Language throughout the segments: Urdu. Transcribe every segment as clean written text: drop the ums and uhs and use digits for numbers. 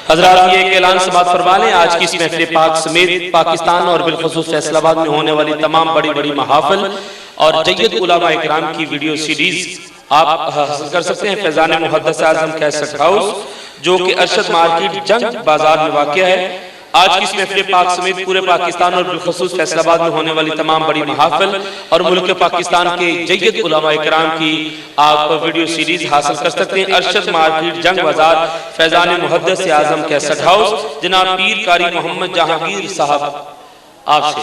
حضرات یہ ایک اعلان سماعت فرما لیں، آج کی اس محفل پاک سمیت پاکستان اور بالخصوص فیصل آباد میں ہونے والی تمام بڑی بڑی محافل اور جید علماء اکرام کی ویڈیو سیریز آپ حاصل کر سکتے ہیں فیضان محدث اعظم کیسٹ ہاؤس، جو کہ ارشد مارکیٹ جنگ بازار میں واقع ہے۔ آج کی اس محفل پاک سمیت پورے پاکستان اور بالخصوص فیصل آباد میں ہونے والی تمام بڑی محافل اور ملک پاکستان کے جید علماء اکرام کی آپ ویڈیو سیریز حاصل کر سکتے ہیں۔ ارشد مارکیٹ جنگ بازار فیضان محدث اعظم کیسٹ ہاؤس، جناب پیر قاری محمد جہانگیر صاحب آپ سے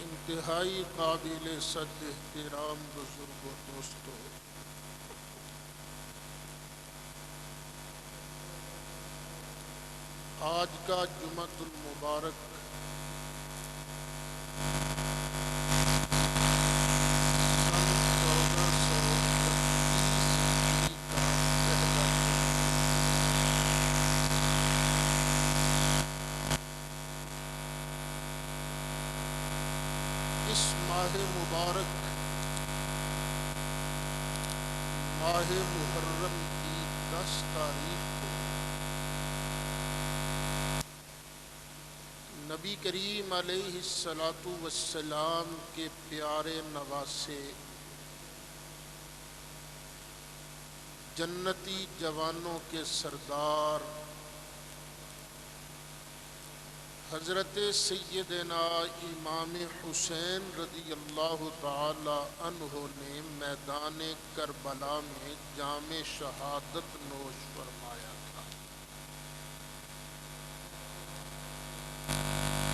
انتہائی قابل صد احترام بزرگ و دوستو، آج کا جمعۃ المبارک اس ماہ مبارک ماہ محرم کی 10 تاریخ کو نبی کریم علیہ السلام کے پیارے نواسے جنتی جوانوں کے سردار حضرت سیدنا امام حسین رضی اللہ تعالی عنہ نے میدان کربلا میں جام شہادت نوش فرمایا تھا۔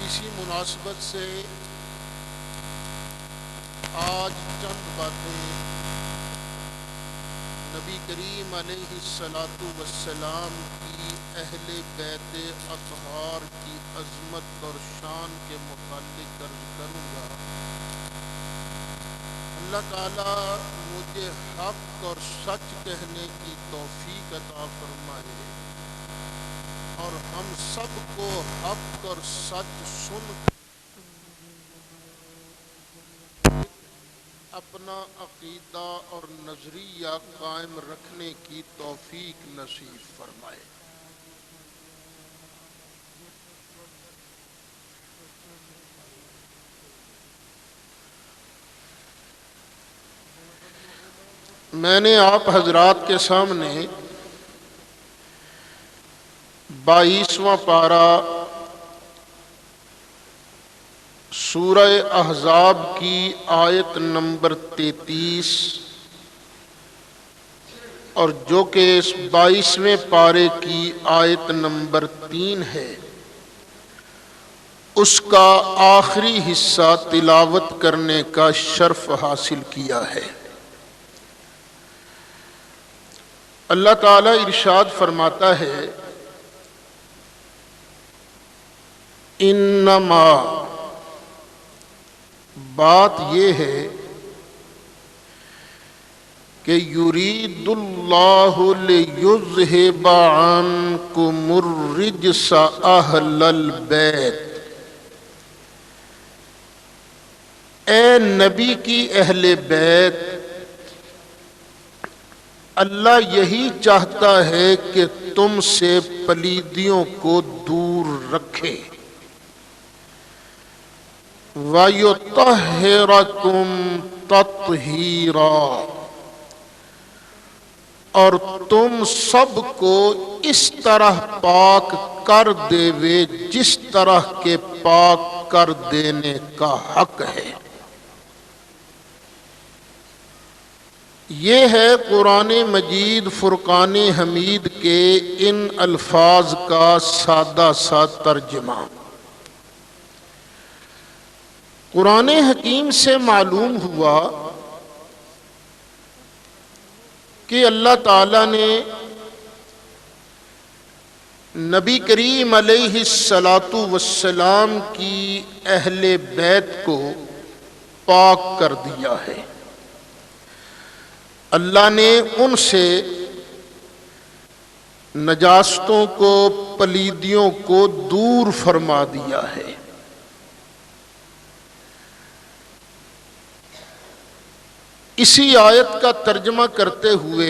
اسی مناسبت سے آج چند باتیں نبی کریم علیہ السلام کی اہل بیت اطہار کی عظمت اور شان کے متعلق عرض کروں گا۔ اللہ تعالیٰ مجھے حق اور سچ کہنے کی توفیق عطا فرمائے اور ہم سب کو حق اور سچ سن اپنا عقیدہ اور نظریہ قائم رکھنے کی توفیق نصیب فرمائے۔ میں نے آپ حضرات کے سامنے 22واں پارہ سورہ احزاب کی آیت نمبر 33 اور جو کہ اس 22ویں پارے کی آیت نمبر 3 ہے، اس کا آخری حصہ تلاوت کرنے کا شرف حاصل کیا ہے۔ اللہ تعالیٰ ارشاد فرماتا ہے، انما بات یہ ہے کہ یرید اللہ لیذہب عنکم الرجس اہل البیت، اے نبی کی اہل بیت، اللہ یہی چاہتا ہے کہ تم سے پلیدیوں کو دور رکھے، وَيُطَهِّرَكُمْ تَطْهِيرًا، اور تم سب کو اس طرح پاک کر دے وے جس طرح کے پاک کر دینے کا حق ہے۔ یہ ہے قرآن مجید فرقان حمید کے ان الفاظ کا سادہ سا ترجمہ۔ قرآن حکیم سے معلوم ہوا کہ اللہ تعالیٰ نے نبی کریم علیہ السلام کی اہل بیت کو پاک کر دیا ہے۔ اللہ نے ان سے نجاستوں کو، پلیدیوں کو دور فرما دیا ہے۔ اسی آیت کا ترجمہ کرتے ہوئے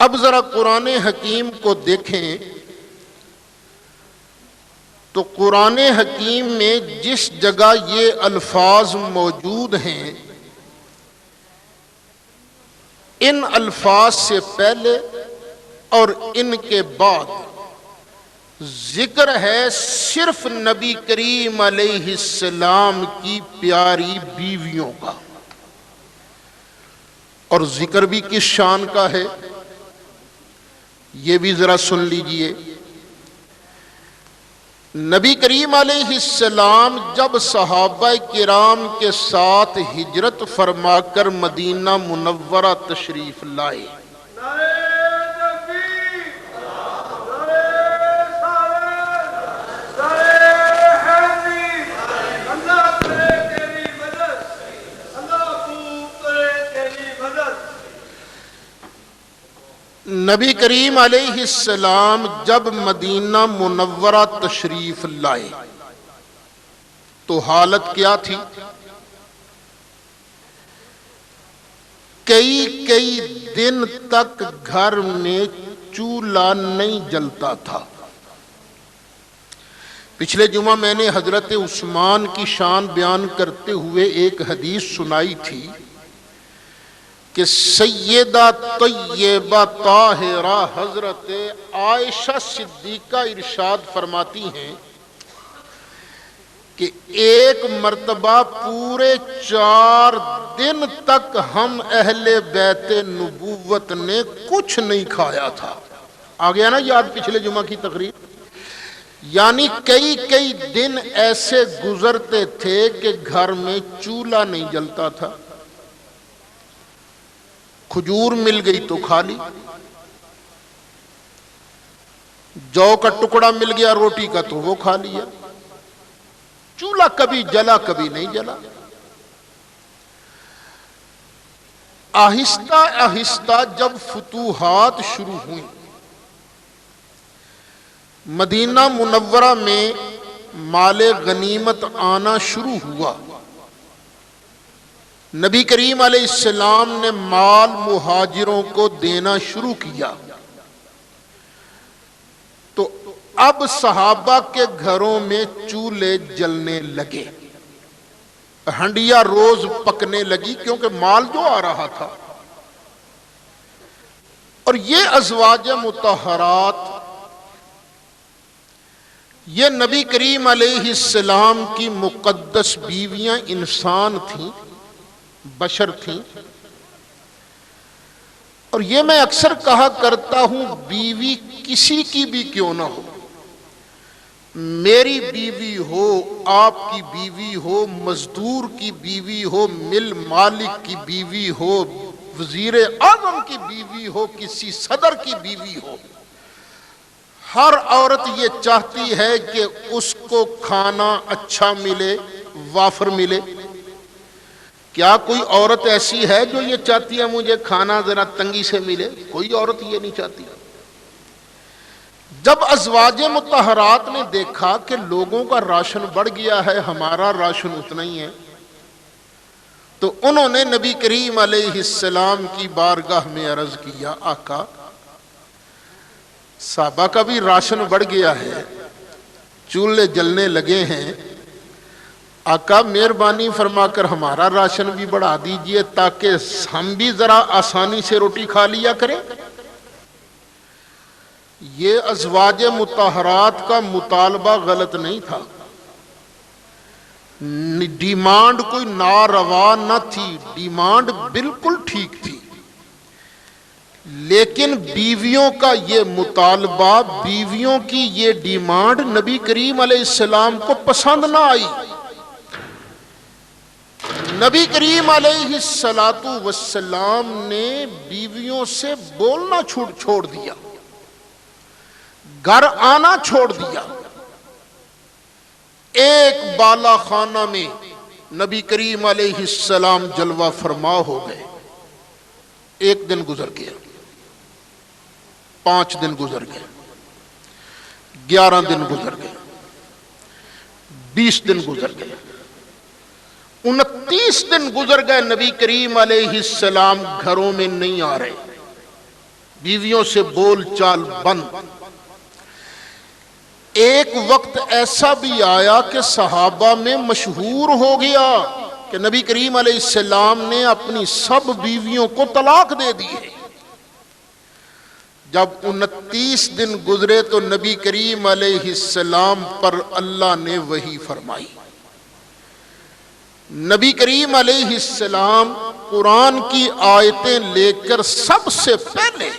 اب ذرا قرآن حکیم کو دیکھیں تو قرآن حکیم میں جس جگہ یہ الفاظ موجود ہیں، ان الفاظ سے پہلے اور ان کے بعد ذکر ہے صرف نبی کریم علیہ السلام کی پیاری بیویوں کا، اور ذکر بھی کس شان کا ہے یہ بھی ذرا سن لیجئے۔ نبی کریم علیہ السلام جب صحابہ کرام کے ساتھ ہجرت فرما کر مدینہ منورہ تشریف لائے، نبی کریم علیہ السلام جب مدینہ منورہ تشریف لائے تو حالت کیا تھی؟ کئی دن تک گھر میں چولہا نہیں جلتا تھا۔ پچھلے جمعہ میں نے حضرت عثمان کی شان بیان کرتے ہوئے ایک حدیث سنائی تھی کہ سیدہ طیبہ طاہرہ حضرت عائشہ صدیقہ ارشاد فرماتی ہیں کہ ایک مرتبہ پورے 4 دن تک ہم اہل بیت نبوت نے کچھ نہیں کھایا تھا۔ آ گیا نا یاد پچھلے جمعہ کی تقریر؟ یعنی کئی دن ایسے گزرتے تھے کہ گھر میں چولہا نہیں جلتا تھا۔ کھجور مل گئی تو کھا لی، جو کا ٹکڑا مل گیا روٹی کا تو وہ کھا لیا، چولہا کبھی جلا کبھی نہیں جلا۔ آہستہ آہستہ جب فتوحات شروع ہوئی، مدینہ منورہ میں مال غنیمت آنا شروع ہوا، نبی کریم علیہ السلام نے مال مہاجروں کو دینا شروع کیا، تو اب صحابہ کے گھروں میں چولہے جلنے لگے، ہنڈیا روز پکنے لگی کیونکہ مال جو آ رہا تھا۔ اور یہ ازواج مطہرات، یہ نبی کریم علیہ السلام کی مقدس بیویاں انسان تھیں، بشر تھیں، اور یہ میں اکثر کہا کرتا ہوں بیوی کسی کی بھی کیوں نہ ہو، میری بیوی ہو، آپ کی بیوی ہو، مزدور کی بیوی ہو، مل مالک کی بیوی ہو، وزیر اعظم کی بیوی ہو، کسی صدر کی بیوی ہو، ہر عورت یہ چاہتی ہے کہ اس کو کھانا اچھا ملے، وافر ملے۔ کیا کوئی عورت ایسی ہے جو یہ چاہتی ہے مجھے کھانا ذرا تنگی سے ملے؟ کوئی عورت یہ نہیں چاہتی۔ جب ازواج مطہرات نے دیکھا کہ لوگوں کا راشن بڑھ گیا ہے، ہمارا راشن اتنا ہی ہے، تو انہوں نے نبی کریم علیہ السلام کی بارگاہ میں عرض کیا، آقا صحابہ کا بھی راشن بڑھ گیا ہے، چولہے جلنے لگے ہیں، آقا مہربانی فرما کر ہمارا راشن بھی بڑھا دیجئے تاکہ ہم بھی ذرا آسانی سے روٹی کھا لیا کریں۔ یہ ازواج مطہرات کا مطالبہ غلط نہیں تھا، ڈیمانڈ کوئی ناروا نہ تھی، ڈیمانڈ بالکل ٹھیک تھی، لیکن بیویوں کا یہ مطالبہ، بیویوں کی یہ ڈیمانڈ نبی کریم علیہ السلام کو پسند نہ آئی۔ نبی کریم علیہ السلام نے بیویوں سے بولنا چھوڑ دیا، گھر آنا چھوڑ دیا۔ ایک بالا خانہ میں نبی کریم علیہ السلام جلوہ فرما ہو گئے۔ ایک دن گزر گیا، 5 دن گزر گئے، 11 دن گزر گئے، 20 دن گزر گئے، 29 دن گزر گئے، نبی کریم علیہ السلام گھروں میں نہیں آ رہے۔ بیویوں سے بول چال بند۔ ایک وقت ایسا بھی آیا کہ صحابہ میں مشہور ہو گیا کہ نبی کریم علیہ السلام نے اپنی سب بیویوں کو طلاق دے دی ہے۔ جب 29 دن گزرے تو نبی کریم علیہ السلام پر اللہ نے وحی فرمائی۔ نبی کریم علیہ السلام قرآن کی آیتیں لے کر سب سے پہلے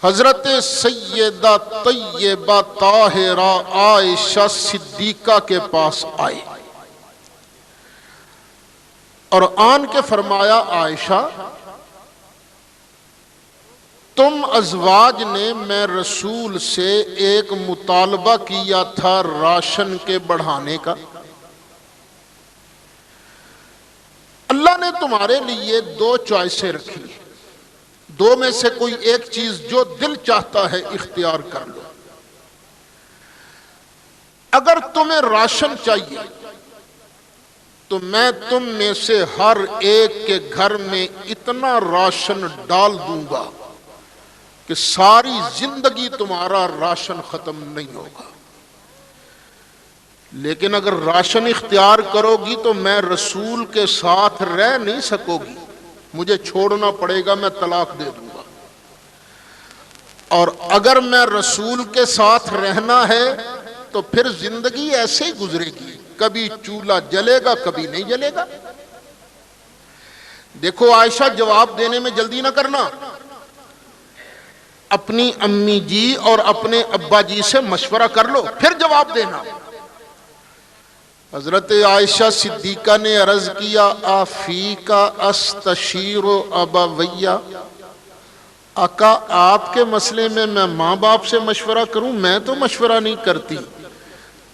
حضرت سیدہ طیبہ طاہرہ عائشہ صدیقہ کے پاس آئے اور آن کے فرمایا، عائشہ تم ازواج نے میں رسول سے ایک مطالبہ کیا تھا راشن کے بڑھانے کا، اللہ نے تمہارے لیے 2 چوائسیں رکھی، 2 میں سے کوئی ایک چیز جو دل چاہتا ہے اختیار کر لو۔ اگر تمہیں راشن چاہیے تو میں تم میں سے ہر ایک کے گھر میں اتنا راشن ڈال دوں گا کہ ساری زندگی تمہارا راشن ختم نہیں ہوگا، لیکن اگر راشن اختیار کرو گی تو میں رسول کے ساتھ رہ نہیں سکو گی، مجھے چھوڑنا پڑے گا، میں طلاق دے دوں گا۔ اور اگر میں رسول کے ساتھ رہنا ہے تو پھر زندگی ایسے ہی گزرے گی، کبھی چولہا جلے گا کبھی نہیں جلے گا۔ دیکھو عائشہ، جواب دینے میں جلدی نہ کرنا، اپنی امی جی اور اپنے ابا جی سے مشورہ کر لو پھر جواب دینا۔ حضرت عائشہ صدیقہ نے عرض کیا، آفیکا استشیر ابویہ، آقا آپ کے مسئلے میں ماں باپ سے مشورہ کروں؟ میں تو مشورہ نہیں کرتی،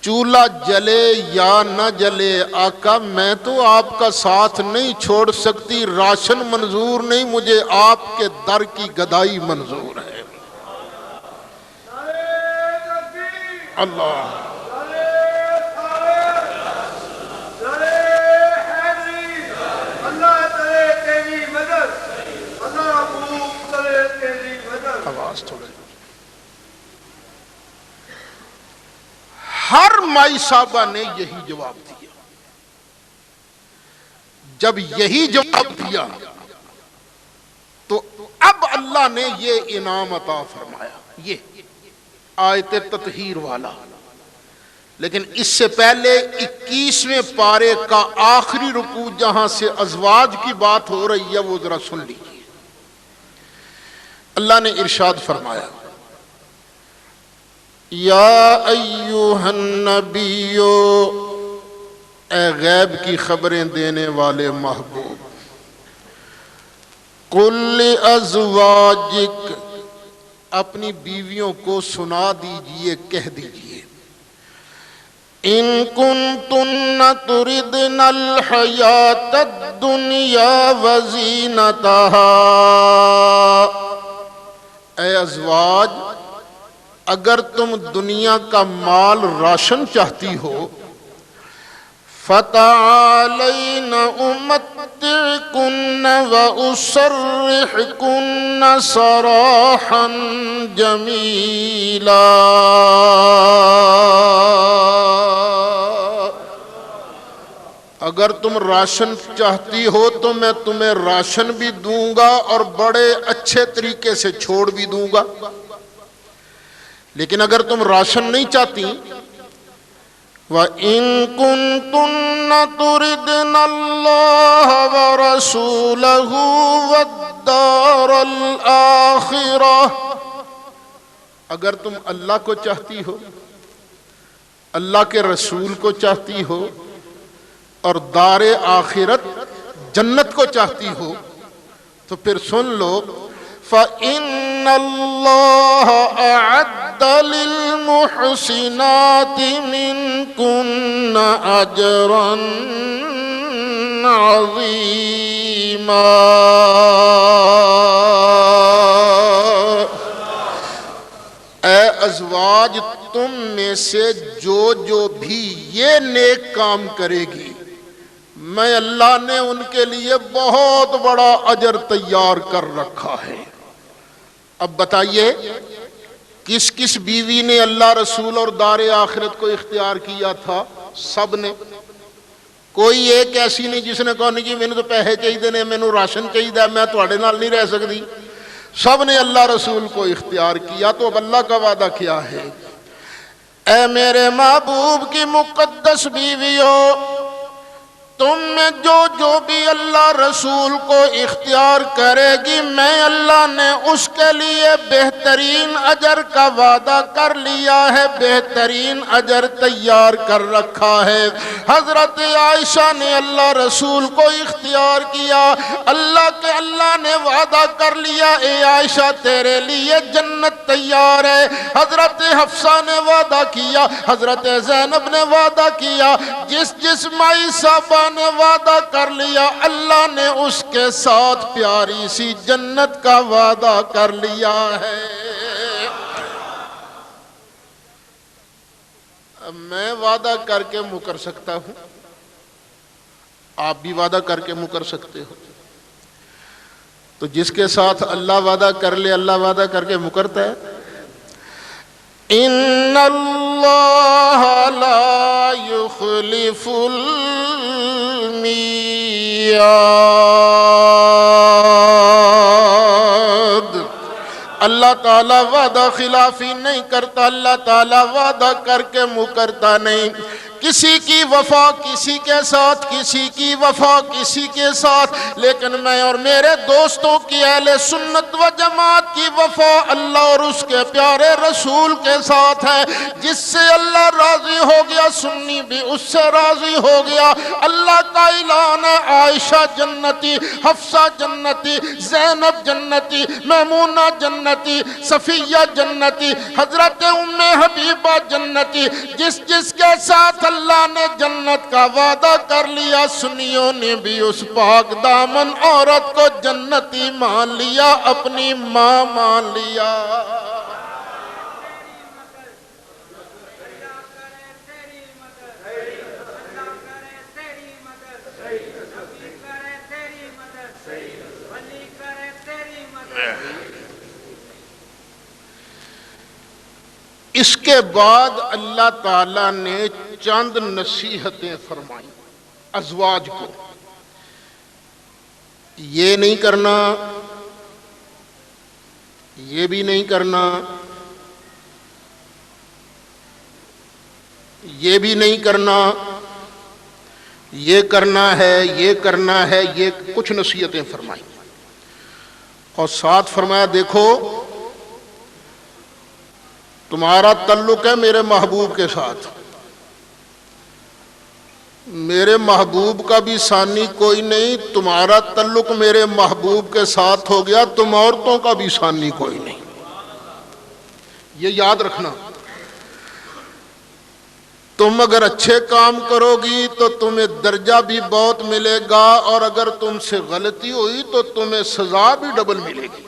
چولہا جلے یا نہ جلے آقا میں تو آپ کا ساتھ نہیں چھوڑ سکتی، راشن منظور نہیں، مجھے آپ کے در کی گدائی منظور ہے۔ اللہ آواز تھوڑے، ہر مائی صاحبہ نے یہی جواب دیا۔ جب یہی جواب دیا تو اب اللہ نے یہ انعام عطا فرمایا، یہ آیت تطہیر والا۔ لیکن اس سے پہلے 21ویں پارے کا آخری رکوع جہاں سے ازواج کی بات ہو رہی ہے وہ ذرا سن لیجیے۔ اللہ نے ارشاد فرمایا، یا ایوہ النبی، اے غیب کی خبریں دینے والے محبوب، قل لازواجک، اپنی بیویوں کو سنا دیجئے، کہہ دیجئے، ان کنتن تردن الحیات الدنیا وزینتہا، اے ازواج اگر تم دنیا کا مال راشن چاہتی ہو، فتعالین امتعکن واسرحکن سراحا جمیلا، اگر تم راشن چاہتی ہو تو میں تمہیں راشن بھی دوں گا اور بڑے اچھے طریقے سے چھوڑ بھی دوں گا، لیکن اگر تم راشن نہیں چاہتی، وَإِن كُنتُنَّ تُرِدْنَ اللَّهَ وَرَسُولَهُ وَالدَّارَ الْآخِرَةَ، اگر تم اللہ کو چاہتی ہو، اللہ کے رسول کو چاہتی ہو اور دار آخرت جنت کو چاہتی ہو تو پھر سن لو، فَإِنَّ اللَّهَ أَعَدَّ لِلْمُحْسِنَاتِ مِنْكُنَّ أَجْرًا عَظِيمًا، اے ازواج تم میں سے جو بھی یہ نیک کام کرے گی، میں اللہ نے ان کے لیے بہت بڑا اجر تیار کر رکھا ہے۔ اب بتائیے کس کس بیوی نے اللہ رسول اور دار آخرت کو اختیار کیا تھا؟ سب نے. کوئی ایک ایسی نہیں جس نے کہا نہیں جی مینوں تو پیسے چاہیے نے، مینوں راشن چاہیے، میں تواڈے نال نہیں رہ سکتی. سب نے اللہ رسول کو اختیار کیا. تو اب اللہ کا وعدہ کیا ہے؟ اے میرے محبوب کی مقدس بیویوں، تم میں جو بھی اللہ رسول کو اختیار کرے گی، میں اللہ نے اس کے لیے بہترین اجر کا وعدہ کر لیا ہے، بہترین اجر تیار کر رکھا ہے. حضرت عائشہ نے اللہ رسول کو اختیار کیا. اللہ نے وعدہ کر لیا، اے عائشہ تیرے لیے جنت تیار ہے. حضرت حفصہ نے وعدہ کیا، حضرت زینب نے وعدہ کیا. جس مائی صاحبہ نے وعدہ کر لیا، اللہ نے اس کے ساتھ پیاری سی جنت کا وعدہ کر لیا ہے. میں وعدہ کر کے مکر سکتا ہوں، آپ بھی وعدہ کر کے مکر سکتے ہو. تو جس کے ساتھ اللہ وعدہ کر لے، اللہ وعدہ کر کے مکرتا ہے. ان اللہ لا یخلف المیعاد. اللہ تعالیٰ وعدہ خلافی نہیں کرتا، اللہ تعالیٰ وعدہ کر کے مکرتا نہیں. کسی کی وفا کسی کے ساتھ، کسی کی وفا کسی کے ساتھ، لیکن میں اور میرے دوستوں کی اہل سنت و جماعت کی وفا اللہ اور اس کے پیارے رسول کے ساتھ ہے. جس سے اللہ راضی ہو گیا، سنی بھی اس سے راضی ہو گیا. اللہ کا اعلان ہے، عائشہ جنتی، حفصہ جنتی، زینب جنتی، میمونہ جنتی، صفیہ جنتی، حضرت ام حبیبہ جنتی. جس کے ساتھ اللہ نے جنت کا وعدہ کر لیا، سنیوں نے بھی اس پاک دامن عورت کو جنتی مان لیا، اپنی ماں مان لیا. اس کے بعد اللہ تعالیٰ نے چند نصیحتیں فرمائیں ازواج کو. یہ نہیں کرنا، یہ بھی نہیں کرنا، یہ بھی نہیں کرنا، یہ کرنا ہے، یہ کرنا ہے. یہ کچھ نصیحتیں فرمائیں اور ساتھ فرمایا دیکھو تمہارا تعلق ہے میرے محبوب کے ساتھ، میرے محبوب کا بھی ثانی کوئی نہیں. تمہارا تعلق میرے محبوب کے ساتھ ہو گیا، تم عورتوں کا بھی ثانی کوئی نہیں. یہ یاد رکھنا. تم اگر اچھے کام کرو گی تو تمہیں درجہ بھی بہت ملے گا، اور اگر تم سے غلطی ہوئی تو تمہیں سزا بھی ڈبل ملے گی.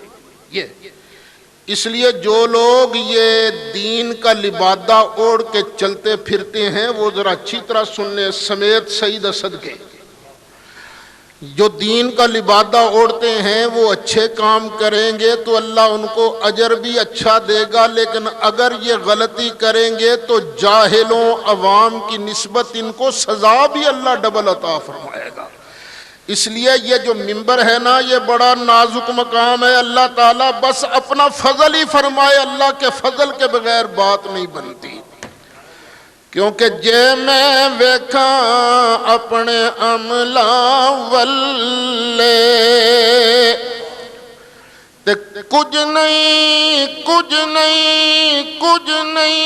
یہ اس لیے جو لوگ یہ دین کا لبادہ اوڑھ کے چلتے پھرتے ہیں وہ ذرا اچھی طرح سننے سمیت سعید اسد کے. جو دین کا لبادہ اوڑھتے ہیں وہ اچھے کام کریں گے تو اللہ ان کو اجر بھی اچھا دے گا، لیکن اگر یہ غلطی کریں گے تو جاہلوں عوام کی نسبت ان کو سزا بھی اللہ ڈبل عطا فرمائے گا. اس لیے یہ جو ممبر ہے نا، یہ بڑا نازک مقام ہے. اللہ تعالیٰ بس اپنا فضل ہی فرمائے، اللہ کے فضل کے بغیر بات نہیں بنتی. کیونکہ جے میں ویکھاں اپنے عملاں ولے تے کچھ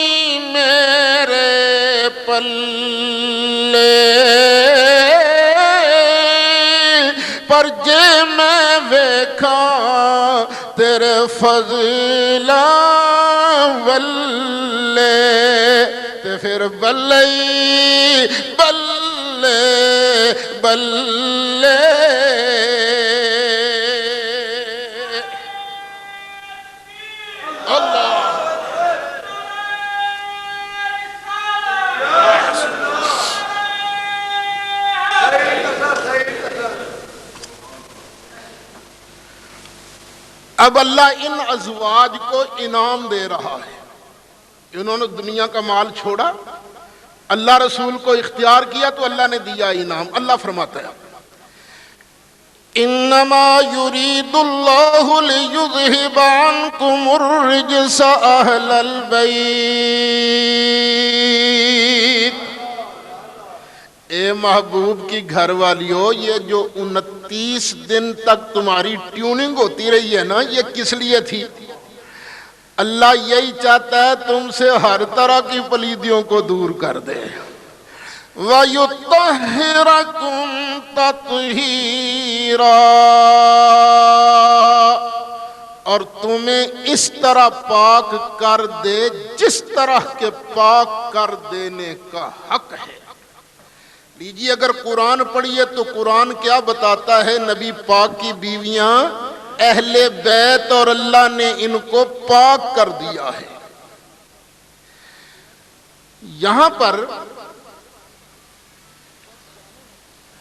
نہیں میرے پلے، پر جے میں ویکھاں تیرے فضلاں ولے تے پھر بلے بلے بلے. اب اللہ ان ازواج کو انعام دے رہا ہے، انہوں نے دنیا کا مال چھوڑا، اللہ رسول کو اختیار کیا تو اللہ نے دیا انعام۔ اللہ فرماتا ہے انما یرید اللہ لیذہب عنکم الرجس اہل البیت، اے محبوب کی گھر والیو، یہ جو 29 دن تک تمہاری ٹیوننگ ہوتی رہی ہے نا، یہ کس لیے تھی؟ اللہ یہی چاہتا ہے تم سے ہر طرح کی پلیدیوں کو دور کر دے، وَيُطَهِّرَكُمْ تَطْهِيرًا، اور تمہیں اس طرح پاک کر دے جس طرح کے پاک کر دینے کا حق ہے۔ لیجیے اگر قرآن پڑھیے تو قرآن کیا بتاتا ہے؟ نبی پاک کی بیویاں اہل بیت اور اللہ نے ان کو پاک کر دیا ہے۔ یہاں پر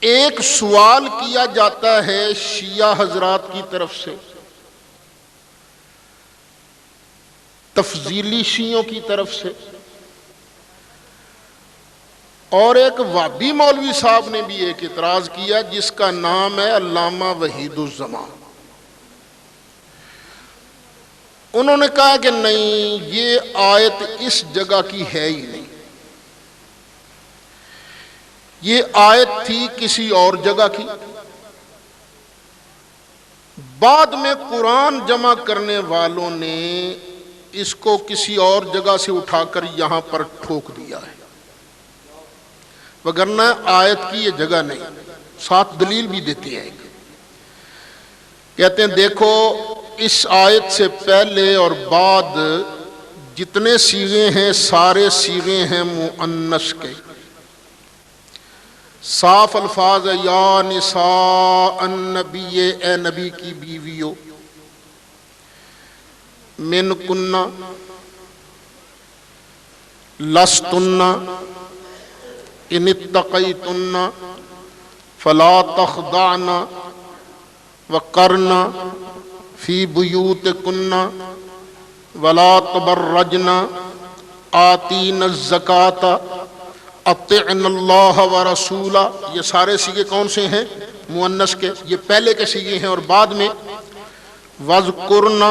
ایک سوال کیا جاتا ہے شیعہ حضرات کی طرف سے، تفضیلی شیعوں کی طرف سے، اور ایک وہابی مولوی صاحب نے بھی ایک اعتراض کیا جس کا نام ہے علامہ وحید الزمان۔ انہوں نے کہا کہ نہیں، یہ آیت اس جگہ کی ہے ہی نہیں، یہ آیت تھی کسی اور جگہ کی، بعد میں قرآن جمع کرنے والوں نے اس کو کسی اور جگہ سے اٹھا کر یہاں پر ٹھوک دیا ہے، وگرنہ آیت کی یہ جگہ نہیں۔ ساتھ دلیل بھی دیتے ہیں، کہتے ہیں دیکھو اس آیت سے پہلے اور بعد جتنے صیغے ہیں سارے صیغے ہیں مؤنث کے، صاف الفاظ ہے، یا نساء النبی، اے نبی کی بیویو، من کننا لستن ان اتقیتن فلا تخضعن وقرن فی بیوتکن ولا تبرجن آتین الزکاة اطعن اللہ ورسولہ۔ یہ سارے صیغے کون سے ہیں؟ مؤنث کے، یہ پہلے کے صیغے ہیں، اور بعد میں وَاذْكُرْنَ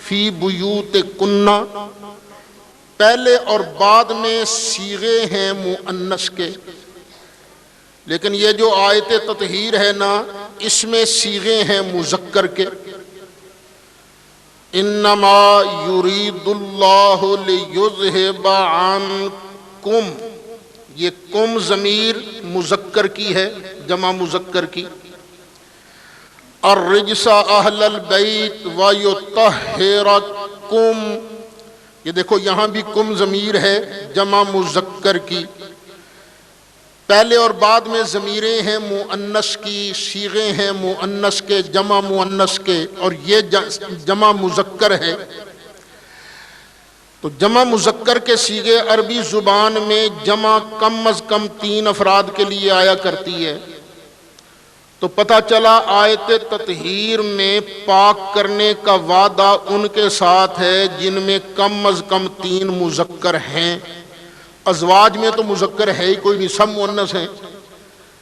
فِي بُيُوتِكُنَّ، پہلے اور بعد میں صیغے ہیں مؤنث کے۔ لیکن یہ جو آیت تطہیر ہے نا، اس میں صیغے ہیں مذکر کے، انما یرید اللہ لیذہب عنکم، یہ کم ضمیر مذکر کی ہے، جمع مذکر کی، الرجس اہل البیت ویطہرکم، یہ دیکھو یہاں بھی کم ضمیر ہے جمع مذکر کی، پہلے اور بعد میں ضمیریں ہیں مؤنث کی، صیغے ہیں مؤنث کے، جمع مؤنث کے، اور یہ جمع مذکر ہے۔ تو جمع مذکر کے صیغے عربی زبان میں جمع کم از کم 3 افراد کے لیے آیا کرتی ہے، تو پتہ چلا آیت تطہیر میں پاک کرنے کا وعدہ ان کے ساتھ ہے جن میں کم از کم 3 مذکر ہیں۔ ازواج میں تو مذکر ہے ہی کوئی نہیں، سب مؤنث ہیں،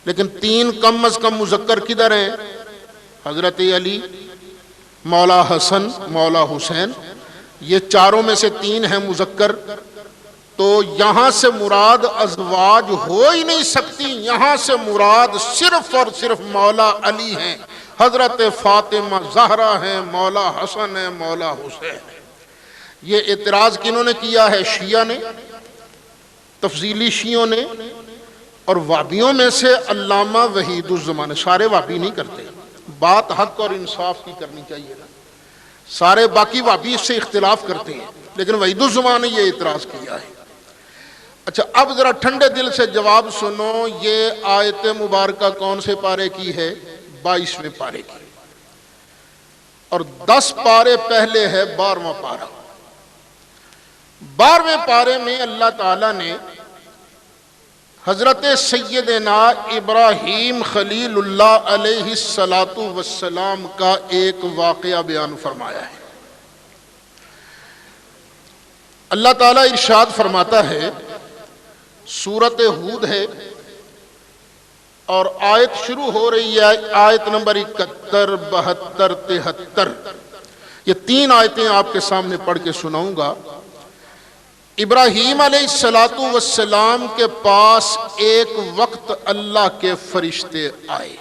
لیکن 3 کم از کم مذکر کدھر ہیں؟ حضرت علی، مولا حسن، مولا حسین، یہ چاروں میں سے 3 ہیں مذکر، تو یہاں سے مراد ازواج ہو ہی نہیں سکتی، یہاں سے مراد صرف اور صرف مولا علی ہیں، حضرت فاطمہ زہرا ہیں، مولا حسن ہیں، مولا حسین ہیں۔ یہ اعتراض کنہوں نے کیا ہے؟ شیعہ نے، تفضیلی شیعوں نے، اور وہابیوں میں سے علامہ وحید الزمان۔ سارے وہابی نہیں کرتے، بات حق اور انصاف کی کرنی چاہیے نا، سارے باقی وہابی اس سے اختلاف کرتے ہیں، لیکن وحید الزمان نے یہ اعتراض کیا ہے۔ اچھا اب ذرا ٹھنڈے دل سے جواب سنو، یہ آیت مبارکہ کون سے پارے کی ہے؟ 22ویں پارے کی، اور 10 پارے پہلے ہے 12واں پارہ۔ 12ویں پارے میں اللہ تعالیٰ نے حضرت سیدنا ابراہیم خلیل اللہ علیہ السلام کا ایک واقعہ بیان فرمایا ہے۔ اللہ تعالیٰ ارشاد فرماتا ہے، سورۃ ہود ہے اور آیت شروع ہو رہی ہے آیت نمبر 71، 72، 73۔ یہ 3 آیتیں آپ کے سامنے پڑھ کے سناؤں گا۔ ابراہیم علیہ السلام کے پاس ایک وقت اللہ کے فرشتے آئے۔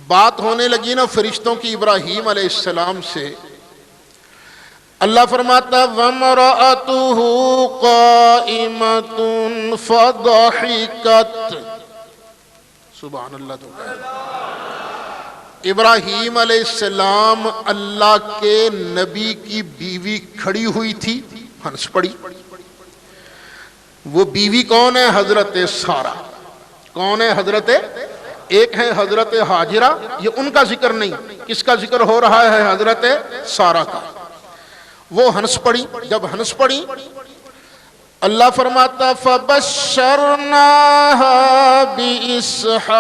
بات ہونے لگی نا فرشتوں کی ابراہیم علیہ السلام سے۔ اللہ فرماتا وَامْرَأَتُهُ قَائِمَةٌ فَضَحِكَتْ۔ سبحان اللہ تو ابراہیم علیہ السلام اللہ کے نبی کی بیوی کھڑی ہوئی تھی، ہنس پڑی۔ وہ بیوی کون ہے؟ حضرت سارہ۔ کون ہے حضرت؟ ایک ہے حضرت حاجرہ، یہ ان کا ذکر نہیں، کس کا ذکر ہو رہا ہے؟ حضرت سارہ کا۔ وہ ہنس پڑی۔ جب ہنس پڑی اللہ فرماتا فَبَشَّرْنَاهَا بِإِسْحَاقَ،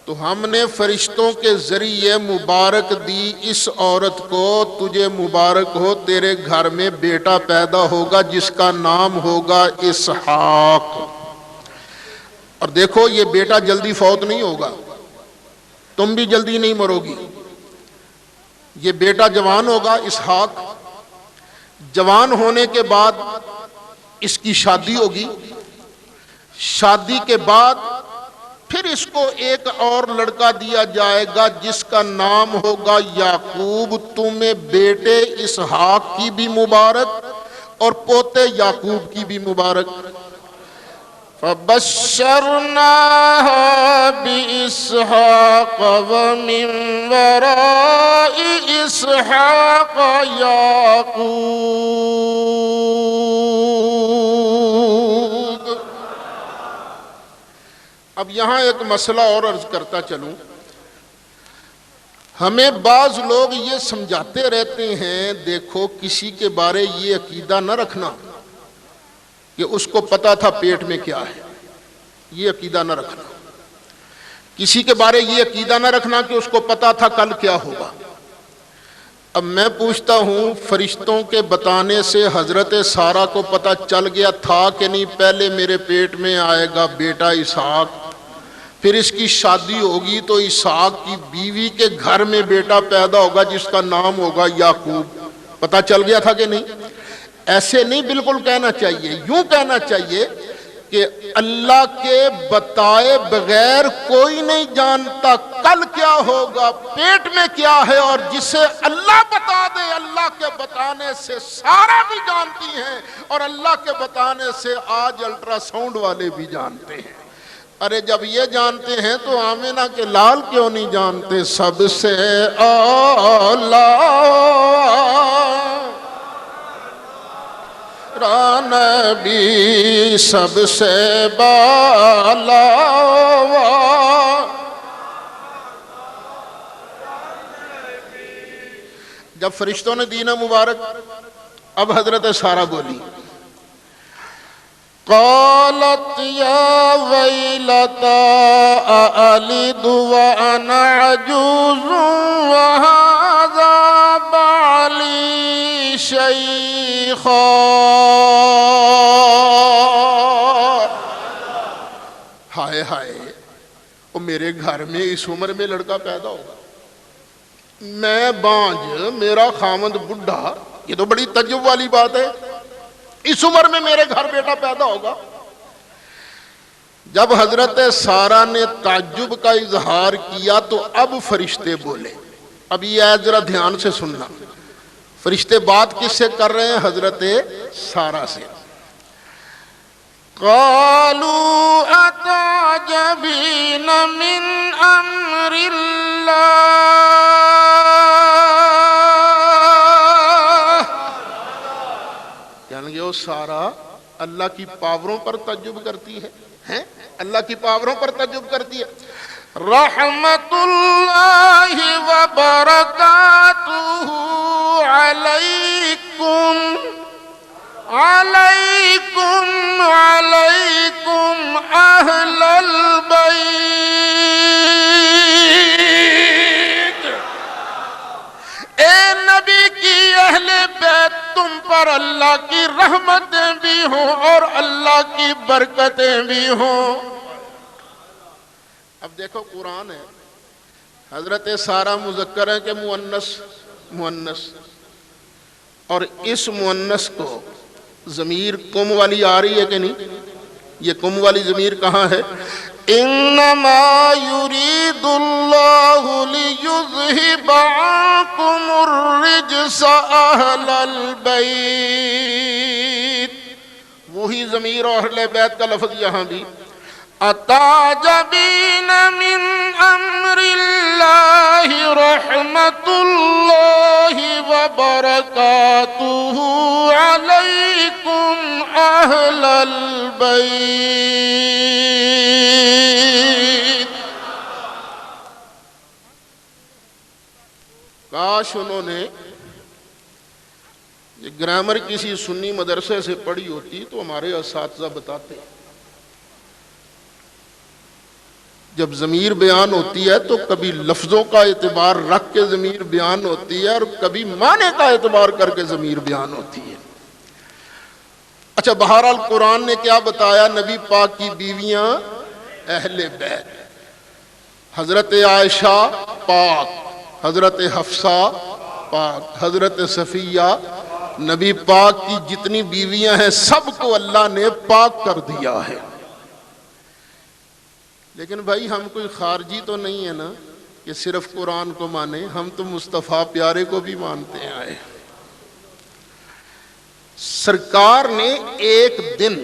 تو ہم نے فرشتوں کے ذریعے مبارک دی اس عورت کو، تجھے مبارک ہو، تیرے گھر میں بیٹا پیدا ہوگا جس کا نام ہوگا اسحاق۔ اور دیکھو یہ بیٹا جلدی فوت نہیں ہوگا، تم بھی جلدی نہیں مرو گی۔ یہ بیٹا جوان ہوگا اسحاق، جوان ہونے کے بعد اس کی شادی ہوگی، شادی کے بعد پھر اس کو ایک اور لڑکا دیا جائے گا جس کا نام ہوگا یعقوب۔ تمہیں بیٹے اسحاق کی بھی مبارک اور پوتے یعقوب کی بھی مبارک۔ فَبَشَّرْنَاهَا بِإِسْحَاقَ وَمِن وَرَاءِ إِسْحَاقَ يَعْقُوبَ۔ اب یہاں ایک مسئلہ اور عرض کرتا چلوں۔ ہمیں بعض لوگ یہ سمجھاتے رہتے ہیں دیکھو کسی کے بارے یہ عقیدہ نہ رکھنا کہ اس کو پتا تھا پیٹ میں کیا ہے، یہ عقیدہ نہ رکھنا۔ کسی کے بارے یہ عقیدہ نہ رکھنا کہ اس کو پتا تھا کل کیا ہوگا۔ اب میں پوچھتا ہوں فرشتوں کے بتانے سے حضرت سارہ کو پتا چل گیا تھا کہ نہیں پہلے میرے پیٹ میں آئے گا بیٹا اسحاق، پھر اس کی شادی ہوگی تو اسحاق کی بیوی کے گھر میں بیٹا پیدا ہوگا جس کا نام ہوگا یعقوب، پتا چل گیا تھا کہ نہیں؟ ایسے نہیں بالکل کہنا چاہیے، یوں کہنا چاہیے کہ اللہ کے بتائے بغیر کوئی نہیں جانتا کل کیا ہوگا، پیٹ میں کیا ہے، اور جسے اللہ بتا دے اللہ کے بتانے سے سارا بھی جانتی ہیں، اور اللہ کے بتانے سے آج الٹرا ساؤنڈ والے بھی جانتے ہیں۔ ارے جب یہ جانتے ہیں تو آمینہ کے لال کیوں نہیں جانتے؟ سب سے اعلیٰ نبی، سب سے بالا، جب فرشتوں نے دین مبارک، اب حضرت سارہ بولی قالت یا ویلتا أألد وأنا عجوز وهذا بعلی شیخا۔ ہائے ہائے، وہ میرے گھر میں اس عمر میں لڑکا پیدا ہوگا، میں بانج، میرا خامند بڈھا، یہ تو بڑی تعجب والی بات ہے، اس عمر میں میرے گھر بیٹا پیدا ہوگا۔ جب حضرت سارہ نے تعجب کا اظہار کیا تو اب فرشتے بولے۔ اب یہ ذرا دھیان سے سننا، فرشتے بات کس سے کر رہے ہیں؟ حضرت سارہ سے۔ قالوا اتعجبین من امر اللہ، یعنی وہ سارہ اللہ کی پاوروں پر تعجب کرتی ہے، ہیں اللہ کی پاوروں پر تعجب کرتی ہے۔ رحمت اللہ وبرکاتہ علیکم علیکم علیکم اہل البیت، اے نبی کی اہل بیت تم پر اللہ کی رحمتیں بھی ہوں اور اللہ کی برکتیں بھی ہوں۔ اب دیکھو قرآن ہے، حضرت سارہ مذکر ہے کہ مؤنث، اور اس مؤنث کو ضمیر کم والی آ رہی ہے کہ نہیں؟ یہ کم والی ضمیر کہاں ہے؟ انما یرید اللہ لیذہب عنکم الرجس اہل البیت، وہی ضمیر اور اہل بیت کا لفظ یہاں بھی۔ اتعجبین من امر اللہ رحمت اللہ وبرکاتہ علیکم اہل البیت۔ کاش انہوں نے یہ گرامر کسی سنی مدرسے سے پڑھی ہوتی تو ہمارے اساتذہ بتاتے، جب ضمیر بیان ہوتی ہے تو کبھی لفظوں کا اعتبار رکھ کے ضمیر بیان ہوتی ہے اور کبھی معنی کا اعتبار کر کے ضمیر بیان ہوتی ہے۔ اچھا، بہرحال قرآن نے کیا بتایا؟ نبی پاک کی بیویاں اہل بیت، حضرت عائشہ پاک، حضرت حفصہ پاک، حضرت صفیہ، نبی پاک کی جتنی بیویاں ہیں سب کو اللہ نے پاک کر دیا ہے۔ لیکن بھائی ہم کوئی خارجی تو نہیں ہے نا کہ صرف قرآن کو مانے، ہم تو مصطفیٰ پیارے کو بھی مانتے آئے۔ سرکار نے ایک دن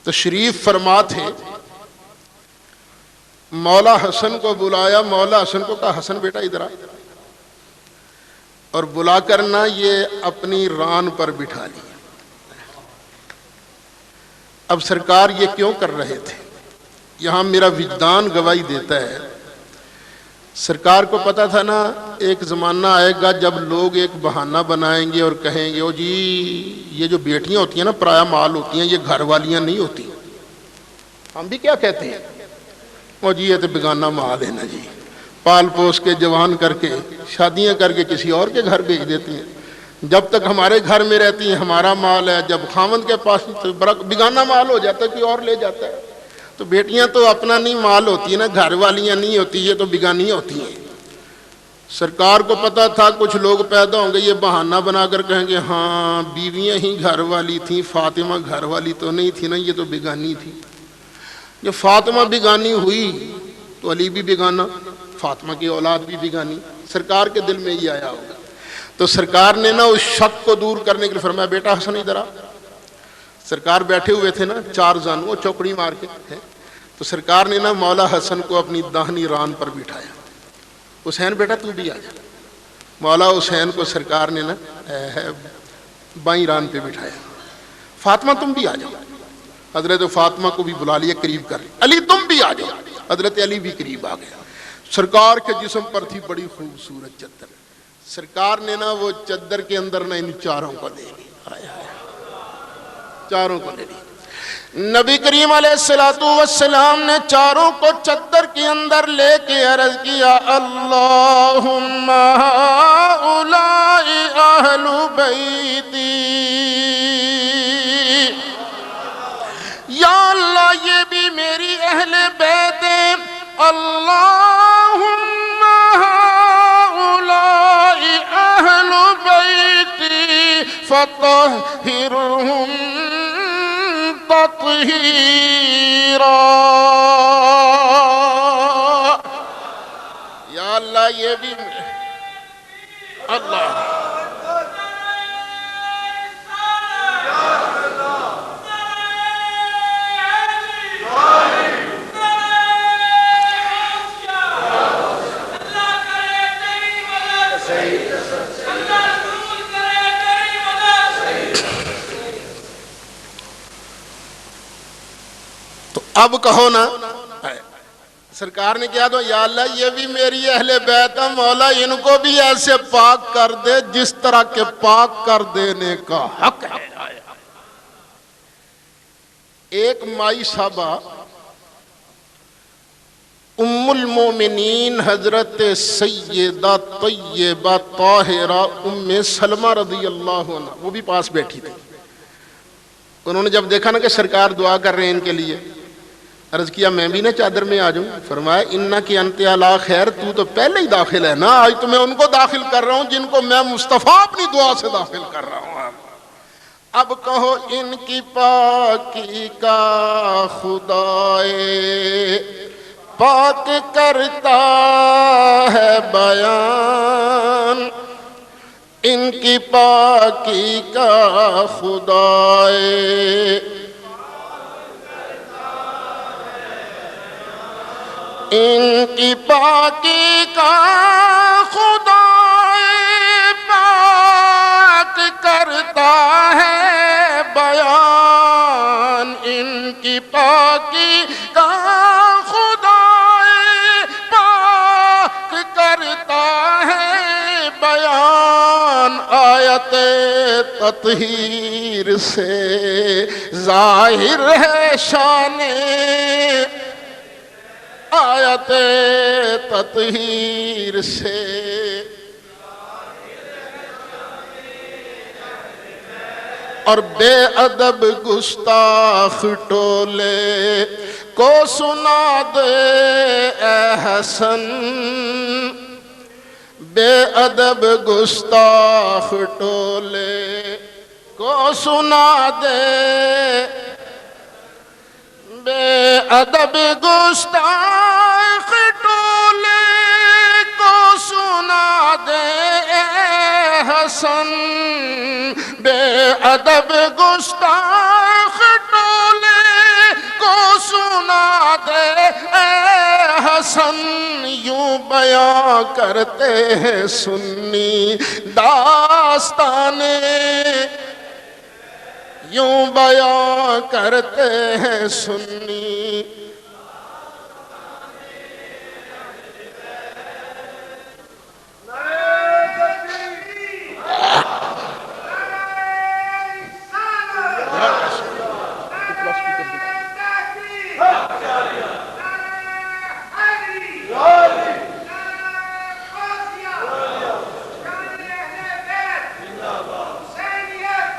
تشریف فرما تھے، مولا حسن کو بلایا، مولا حسن کو کہا حسن بیٹا ادھر آ، اور بلا کر نہ یہ اپنی ران پر بٹھا لیا۔ اب سرکار یہ کیوں کر رہے تھے؟ یہاں میرا وجدان گواہی دیتا ہے، سرکار کو پتا تھا نا ایک زمانہ آئے گا جب لوگ ایک بہانہ بنائیں گے اور کہیں گے او جی یہ جو بیٹیاں ہوتی ہیں نا پرایا مال ہوتی ہیں، یہ گھر والیاں نہیں ہوتی۔ ہم بھی کیا کہتے ہیں؟ او جی یہ تو بیگانہ مال ہے نا جی، پال پوس کے جوان کر کے شادیاں کر کے کسی اور کے گھر بھیج دیتی ہیں، جب تک ہمارے گھر میں رہتی ہیں ہمارا مال ہے، جب خاوند کے پاس تو بیگانہ مال ہو جاتا ہے، کوئی اور لے جاتا ہے۔ تو بیٹیاں تو اپنا نہیں مال ہوتی ہیں نا، گھر والیاں نہیں ہوتی، یہ تو بیگانیاں ہوتی ہیں۔ سرکار کو پتا تھا کچھ لوگ پیدا ہوں گے یہ بہانہ بنا کر کہیں گے ہاں بیویاں ہی گھر والی تھیں، فاطمہ گھر والی تو نہیں تھی نا، یہ تو بیگانی تھی۔ جب فاطمہ بیگانی ہوئی تو علی بھی بیگانہ، فاطمہ کی اولاد بھی بیگانی، سرکار کے دل میں یہ آیا ہوگا۔ تو سرکار نے نا اس شک کو دور کرنے کے لیے فرمایا بیٹا حسن ادھر آ۔ سرکار بیٹھے ہوئے تھے نا چار زانوں چوکڑی مار کے، تو سرکار نے نا مولا حسن کو اپنی داہنی ران پر بٹھایا، حسین بیٹا تو بھی آ جا۔ مولا حسین کو سرکار نے نا بائیں ران پہ بٹھایا، فاطمہ تم بھی آ جاؤ۔ حضرت فاطمہ کو بھی بلا لیا، قریب کر لیا، علی تم بھی آ جاؤ۔ حضرت علی بھی قریب آ گیا۔ سرکار کے جسم پر تھی بڑی خوبصورت چادر، سرکار نے نا وہ چادر کے اندر نا ان چاروں کو لے لی، چاروں کو لے لی۔ نبی کریم علیہ السلام نے چاروں کو چادر کے اندر لے کے عرض کیا اللہم ہؤلاء اہل بیتی، یا اللہ یہ بھی میری اہل بیت ہیں، اللہم ہؤلاء اہل بیتی فطہرہم تطہیرا، یا اللہ یہ بھی اللہ اب کہو نا سرکار نے کیا تو یا اللہ یہ بھی میری اہل بیت ہے، مولا ان کو بھی ایسے پاک کر دے جس طرح کے پاک کر دینے کا حق ہے۔ ایک مائی صاحبہ ام المومنین حضرت سیدہ طیبہ طاہرہ ام سلمہ رضی اللہ عنہ، وہ بھی پاس بیٹھی تھی۔ انہوں نے جب دیکھا نا کہ سرکار دعا کر رہے ہیں ان کے لیے، عرض کیا میں بھی نا چادر میں آ جاؤں؟ فرمایا انکی انت علی خیر، تو پہلے ہی داخل ہے نا، آج تو میں ان کو داخل کر رہا ہوں جن کو میں مصطفیٰ اپنی دعا سے داخل کر رہا ہوں۔ اب کہو ان کی پاکی کا خدائے پاک کرتا ہے بیان، ان کی پاکی کا خدائے ان کی پاکی کا خدائے پاک کرتا ہے بیان، ان کی پاکی کا خدائے پاک کرتا ہے بیان، آیت تطہیر سے ظاہر ہے شان، آیت تطہیر سے اور بے ادب گستاخ ٹولے کو سنا دے اے حسن، بے ادب گستاخ ٹولے کو سنا دے، بے ادب گستاخ ٹولے کو سنا دے اے حسن، بے ادب گستاخ ٹولے کو سنا دے اے حسن، یوں بیان کرتے ہیں سنی داستانیں، یوں بیان کرتے ہیں سنی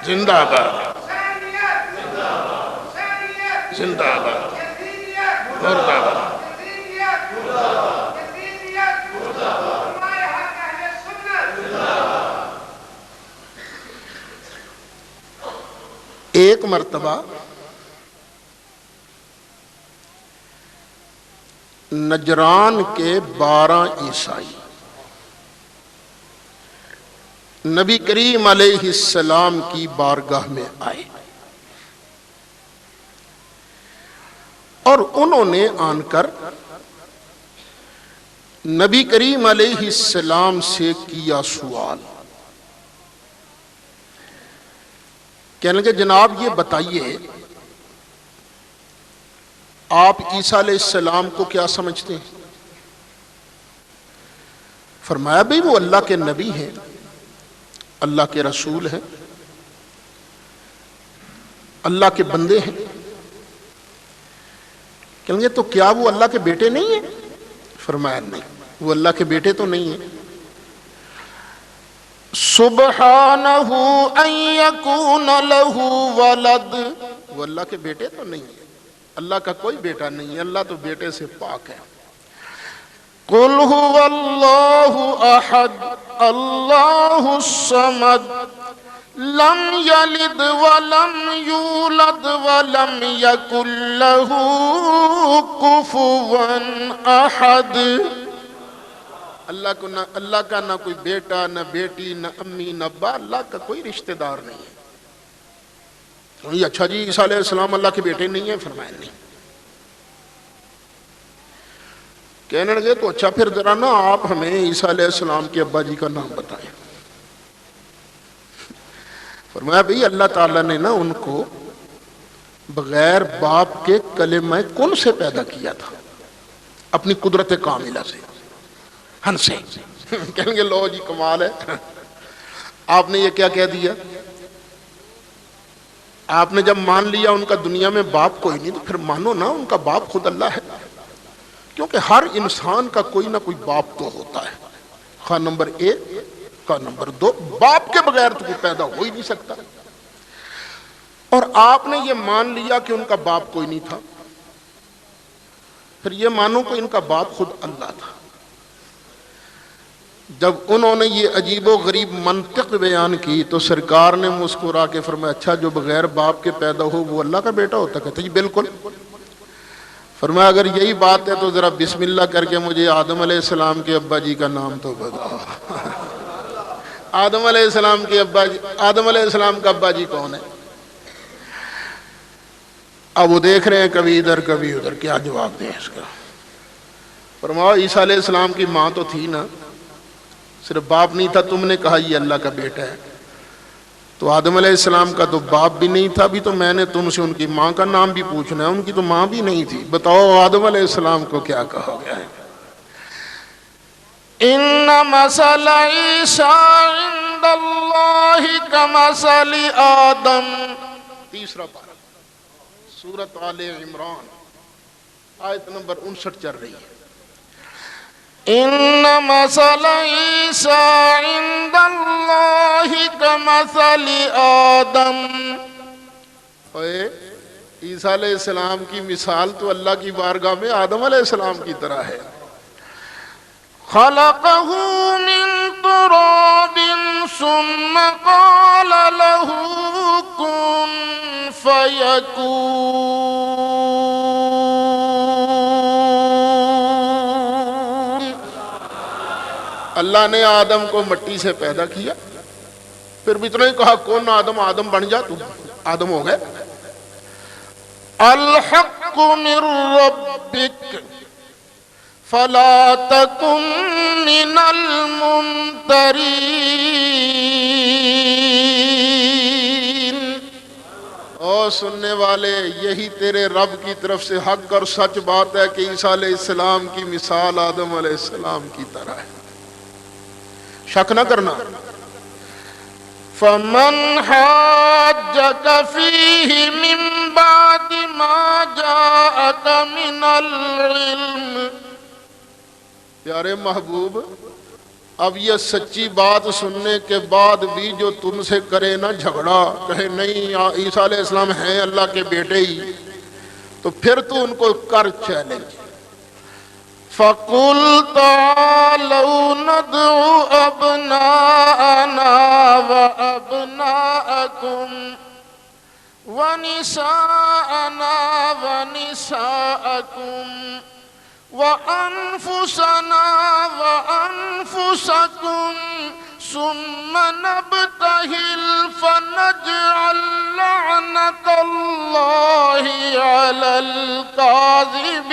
زندہ باد، زندہ باد، مردہ باد۔ ایک مرتبہ نجران کے 12 عیسائی نبی کریم علیہ السلام کی بارگاہ میں آئے اور انہوں نے آن کر نبی کریم علیہ السلام سے کیا سوال، کہنے لگے جناب یہ بتائیے آپ عیسیٰ علیہ السلام کو کیا سمجھتے ہیں؟ فرمایا بھئی وہ اللہ کے نبی ہیں، اللہ کے رسول ہیں، اللہ کے بندے ہیں۔ کہیں گے تو کیا وہ اللہ کے بیٹے نہیں ہیں؟ فرمایا نہیں، وہ اللہ کے بیٹے تو نہیں ہیں۔ سبحانہ ان یکون لہ ولد، وہ اللہ کے بیٹے تو نہیں ہیں، اللہ کا کوئی بیٹا نہیں ہے، اللہ تو بیٹے سے پاک ہے۔ قل هو اللہ احد اللہ الصمد لم یلد ولم یولد ولم یکن لہ کفوا احد، اللہ کا نہ کوئی بیٹا نہ بیٹی نہ امی نہ ابا، اللہ کا کوئی رشتہ دار نہیں ہے۔ اچھا جی عیسیٰ علیہ السلام اللہ کے بیٹے نہیں ہیں؟ فرمایا نہیں۔ کہنے لگے تو اچھا پھر ذرا نا آپ ہمیں عیسیٰ علیہ السلام کے ابا جی کا نام بتائیں۔ فرمایا بھئی اللہ تعالیٰ نے نا ان کو بغیر باپ کے کلمہ کن سے پیدا کیا تھا، اپنی قدرت کاملہ سے ہنسے، کہیں گے لو جی کمال ہے، آپ نے یہ کیا کہہ دیا؟ آپ نے جب مان لیا ان کا دنیا میں باپ کوئی نہیں، تو پھر مانو نا ان کا باپ خود اللہ ہے، کیونکہ ہر انسان کا کوئی نہ کوئی باپ تو ہوتا ہے، خواہ نمبر 1 کا نمبر 2، باپ کے بغیر تو کوئی پیدا ہو ہی نہیں سکتا۔ اور آپ نے یہ مان لیا کہ ان کا باپ کوئی نہیں تھا، پھر یہ مانو کہ ان کا باپ خود اللہ تھا۔ جب انہوں نے یہ عجیب و غریب منطق بیان کی تو سرکار نے مسکرا کے فرمایا اچھا جو بغیر باپ کے پیدا ہو وہ اللہ کا بیٹا ہوتا؟ کہتے جی بالکل۔ فرمایا اگر یہی بات ہے تو ذرا بسم اللہ کر کے مجھے آدم علیہ السلام کے ابا جی کا نام تو بتاؤ۔ آدم علیہ السلام کے ابا جی، آدم علیہ السلام کا ابا جی کون ہے؟ اب وہ دیکھ رہے ہیں کبھی ادھر کبھی ادھر، کیا جواب دیں اس کا؟ فرمایا عیسیٰ علیہ السلام کی ماں تو تھی نا، صرف باپ نہیں تھا، تم نے کہا یہ اللہ کا بیٹا ہے، تو آدم علیہ السلام کا تو باپ بھی نہیں تھا، بھی تو میں نے تم سے ان کی ماں کا نام بھی پوچھنا ہے، ان کی تو ماں بھی نہیں تھی، بتاؤ آدم علیہ السلام کو کیا کہا گیا ہے؟ ان مثل عیسیٰ عند اللہ کمثل آدم، تیسرا پارہ سورۃ آل عمران آیت نمبر 59 چل رہی ہے۔ ان مثل عیسیٰ عند اللہ کمثل آدم، عیسیٰ علیہ السلام کی مثال تو اللہ کی بارگاہ میں آدم علیہ السلام کی طرح ہے۔ خلقہ من تراب ثم قال له کن فیکون، اللہ نے آدم کو مٹی سے پیدا کیا، پھر بھی اتنا ہی کہا کون آدم، آدم بن جا، تو آدم ہو گئے۔ الحق من ربک فلا تکن من الممترین، او سننے والے یہی تیرے رب کی طرف سے حق اور سچ بات ہے کہ عیسیٰ علیہ السلام کی مثال آدم علیہ السلام کی طرح ہے، شک نہ کرنا۔ فَمَنْ حَاجَّكَ فِيهِ مِنْ بَعْدِ مَا جَاءَكَ مِنَ الْعِلْمِ، پیارے محبوب اب یہ سچی بات سننے کے بعد بھی جو تم سے کرے نا جھگڑا، کہے نہیں عیسیٰ علیہ السلام ہیں اللہ کے بیٹے ہی، تو پھر تو ان کو کر چیلنج۔ فَقُلْ تَعَالَوْا نَدْعُ أَبْنَاءَنَا وَأَبْنَاءَكُمْ وَنِسَاءَنَا وَنِسَاءَكُمْ وَأَنفُسَنَا وَأَنفُسَكُمْ ثُمَّ نَبْتَهِلْ فَنَجْعَلْ لَعْنَتَ اللَّهِ عَلَى الْكَاذِبِينَ۔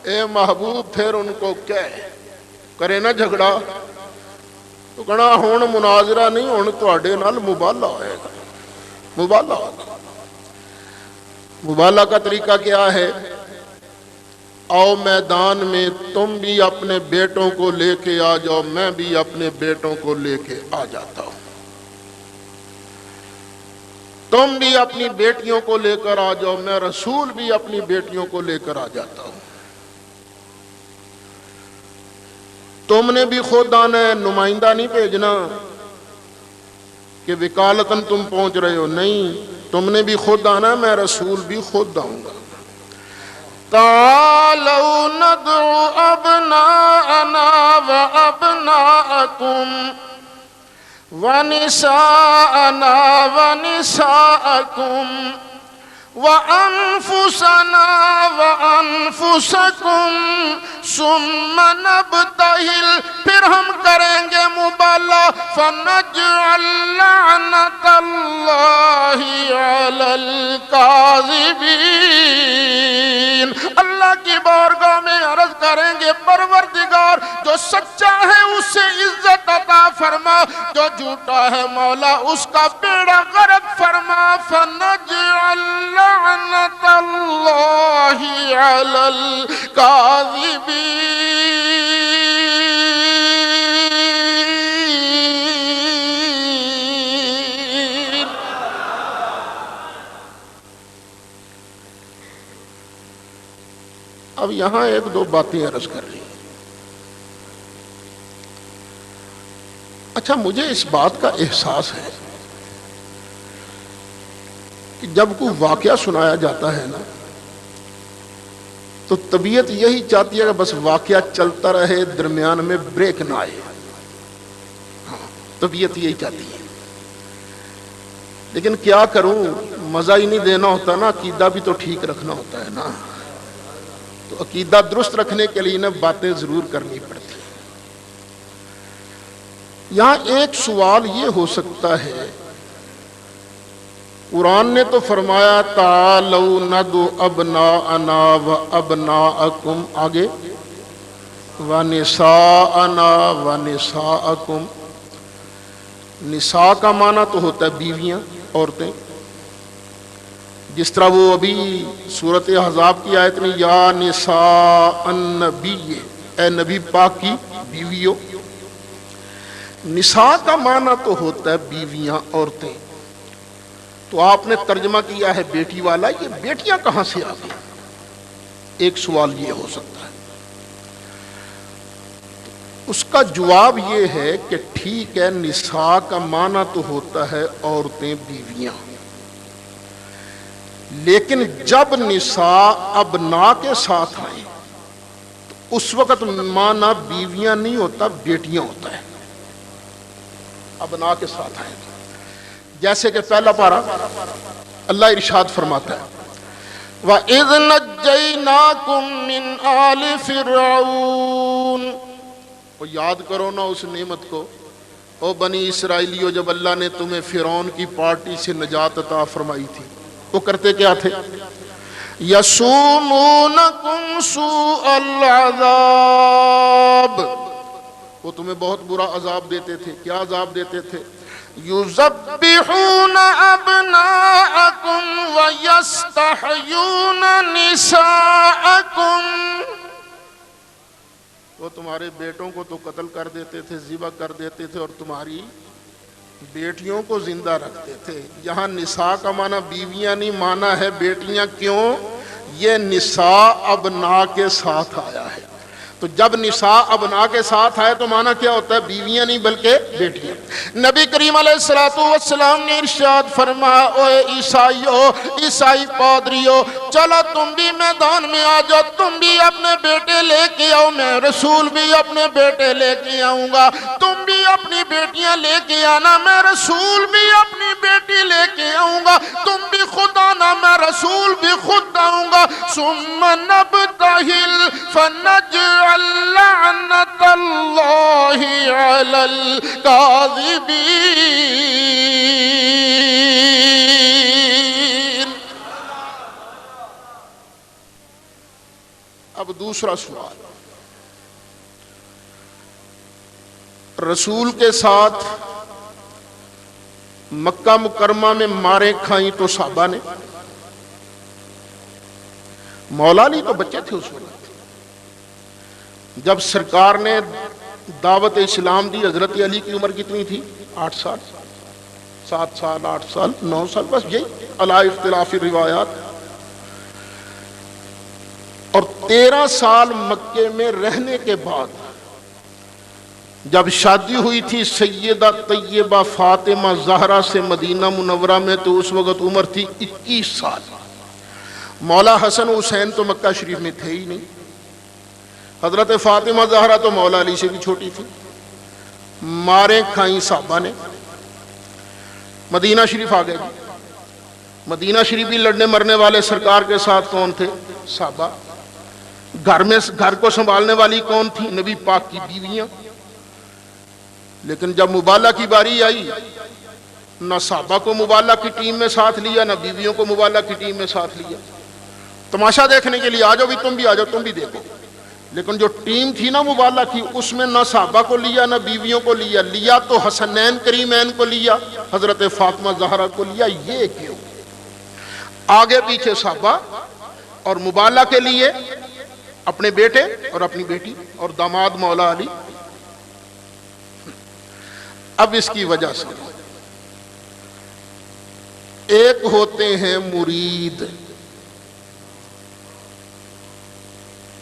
اے محبوب پھر ان کو کہے، کرے نہ جھگڑا تو کہنا ہون مناظرہ نہیں، ہون تواڈے نال مبالہ ہوئے گا، مبالہ ہوگا۔ مبالہ کا طریقہ کیا ہے؟ آؤ میدان میں تم بھی اپنے بیٹوں کو لے کے آ جاؤ، میں بھی اپنے بیٹوں کو لے کے آ جاتا ہوں، تم بھی اپنی بیٹیوں کو لے کر آ جاؤ، میں رسول بھی اپنی بیٹیوں کو لے کر آ جاتا ہوں۔ تم نے بھی خود آنا ہے، نمائندہ نہیں بھیجنا کہ وکالتاً تم پہنچ رہے ہو، نہیں، تم نے بھی خود آنا ہے، میں رسول بھی خود آؤں گا۔ تعالوا ندعو ابناءنا وابناءکم ونساءنا ونساءکم وَأَنفُسَنَا وَأَنفُسَكُمْ ثُمَّ نَبْتَهِلْ، پھر ہم کریں گے بلا فنجعل لعنة الله على الكاذبين. اللہ کی بارگاہ میں عرض کریں گے پروردگار جو سچا ہے اسے عزت عطا فرما، جو جھوٹا ہے مولا اس کا بیڑا غرق فرما. فنجعل لعنة الله على الكاذبين. اب یہاں ایک دو باتیں عرض کر رہی ہیں. اچھا مجھے اس بات کا احساس ہے کہ جب کوئی واقعہ سنایا جاتا ہے نا تو طبیعت یہی چاہتی ہے کہ بس واقعہ چلتا رہے، درمیان میں بریک نہ آئے. طبیعت یہی چاہتی ہے، لیکن کیا کروں، مزہ ہی نہیں دینا ہوتا نا، عقیدہ بھی تو ٹھیک رکھنا ہوتا ہے نا. تو عقیدہ درست رکھنے کے لیے نا باتیں ضرور کرنی پڑتی. یہاں ایک سوال یہ ہو سکتا ہے، قرآن نے تو فرمایا تعالوا ندعو ابناءنا وابناءکم، آگے ونساءنا ونساءکم. نساء کا معنی تو ہوتا ہے بیویاں، عورتیں، جس طرح وہ ابھی سورۃ احزاب کی آیت میں یا نساء النبی، اے نبی پاک کی بیویوں. نساء کا معنی تو ہوتا ہے بیویاں، عورتیں. تو آپ نے ترجمہ کیا ہے بیٹی والا، یہ بیٹیاں کہاں سے آ گئی؟ ایک سوال یہ ہو سکتا ہے. اس کا جواب یہ ہے کہ ٹھیک ہے، نساء کا معنی تو ہوتا ہے عورتیں، بیویاں، لیکن جب نساء ابنا کے ساتھ آئیں تو اس وقت معنی بیویاں نہیں ہوتا، بیٹیاں ہوتا ہے. ابنا کے ساتھ آئیں جیسے کہ پہلا پارہ اللہ ارشاد فرماتا ہے وَإِذْ نَجَّيْنَاكُمْ مِنْ آلِ فِرْعَوْنَ. وہ یاد کرو نا اس نعمت کو، او بنی اسرائیلیو، جب اللہ نے تمہیں فرعون کی پارٹی سے نجات عطا فرمائی تھی. وہ کرتے کیا تھے؟ يَسُومُونَكُمْ سُوءَ الْعَذَابِ، وہ تمہیں بہت برا عذاب دیتے تھے. کیا عذاب دیتے تھے؟ يُذَبِّحُونَ أَبْنَاءَكُمْ وَيَسْتَحْيُونَ نِسَاءَكُمْ، وہ تمہارے بیٹوں کو تو قتل کر دیتے تھے، ذبح کر دیتے تھے، اور تمہاری بیٹیوں کو زندہ رکھتے تھے. یہاں نساء کا معنی بیویاں نہیں، معنی ہے بیٹیاں. کیوں؟ یہ نساء ابنا کے ساتھ آیا ہے. تو جب نساء ابنا کے ساتھ آئے تو معنی کیا ہوتا ہے؟ بیویاں نہیں بلکہ بیٹیاں. نبی کریم علیہ السلام نے ارشاد فرمایا اوے عیسائیو، عیسائی پادریو، چلو تم بھی میدان میں آ جاؤ، تم بھی اپنے بیٹے لے کے آؤ، میں رسول بھی اپنے بیٹے لے کے آؤں گا. تم بھی اپنی بیٹیاں لے کے آنا، میں رسول بھی اپنی بیٹی لے کے آؤں گا. تم بھی خود آنا، میں رسول بھی خود آؤں گا. ثم نبتہل فنجعل لعنت اللہ علی الکاذبین. اب دوسرا سوال، رسول کے ساتھ مکہ مکرمہ میں مارے کھائیں تو صحابہ نے، مولا علی تو بچے تھے اس وقت جب سرکار نے دعوت اسلام دی. حضرت علی کی عمر کتنی تھی؟ 8 سال، 7 سال، 8 سال، 9 سال، بس یہی علی اختلاف روایات. اور 13 سال مکے میں رہنے کے بعد جب شادی ہوئی تھی سیدہ طیبہ فاطمہ زہرا سے مدینہ منورہ میں، تو اس وقت عمر تھی 21 سال. مولا حسن حسین تو مکہ شریف میں تھے ہی نہیں. حضرت فاطمہ زہرا تو مولا علی سے بھی چھوٹی تھی. مارے کھائیں صحابہ نے. مدینہ شریف آ گئے. مدینہ شریف بھی لڑنے مرنے والے سرکار کے ساتھ کون تھے؟ صحابہ. گھر کو سنبھالنے والی کون تھی؟ نبی پاک کی بیویاں. لیکن جب مبالہ کی باری آئی نہ صحابہ کو مبالہ کی ٹیم میں ساتھ لیا نہ بیویوں کو مبالہ کی ٹیم میں ساتھ لیا. تماشا دیکھنے کے لیے آ جاؤ بھی تم بھی آ جاؤ تم بھی دیکھو. لیکن جو ٹیم تھی نا مبالہ کی اس میں نہ صحابہ کو لیا نہ بیویوں کو لیا تو حسنین کریمین کو لیا, حضرت فاطمہ زہرا کو لیا. یہ کیوں؟ آگے پیچھے صحابہ اور مبالہ کے لیے اپنے بیٹے اور اپنی بیٹی اور داماد مولا علی. اب اس کی وجہ سے ایک ہوتے ہیں مرید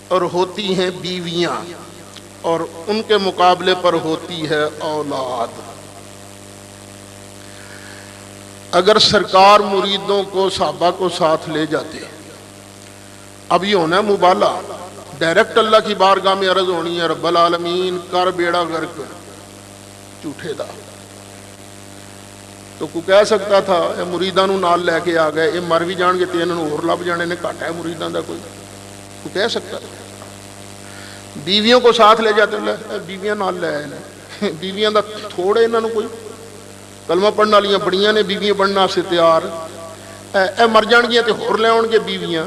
اور ہوتی ہیں بیویاں اور ان کے مقابلے پر ہوتی ہے اولاد. اگر سرکار مریدوں کو صحابہ کو ساتھ لے جاتے, اب یہ ہونا ہے مبالہ, ڈائریکٹ اللہ کی بارگاہ میں عرض ہونی ہے رب العالمین کر بیڑا غرق جھوٹے دا. تو کوئی کہہ سکتا تھا اے مریداں نو نال لے کے آ گئے, یہ مر بھی جان گے تے انہاں نوں ہور لب جانے نے, گھٹ ہے مریداں دا کوئی کہہ سکتا تھا. بیویوں کو ساتھ لے جاتے بیویاں نال لے آئے, بیویاں دا تھوڑے انہاں نوں کوئی کلمہ پڑھن والیاں بڑیاں نے بیویاں بننے واسطے تیار, اے مر جان گیاں تے ہور لے آؤਣ گے بیویاں.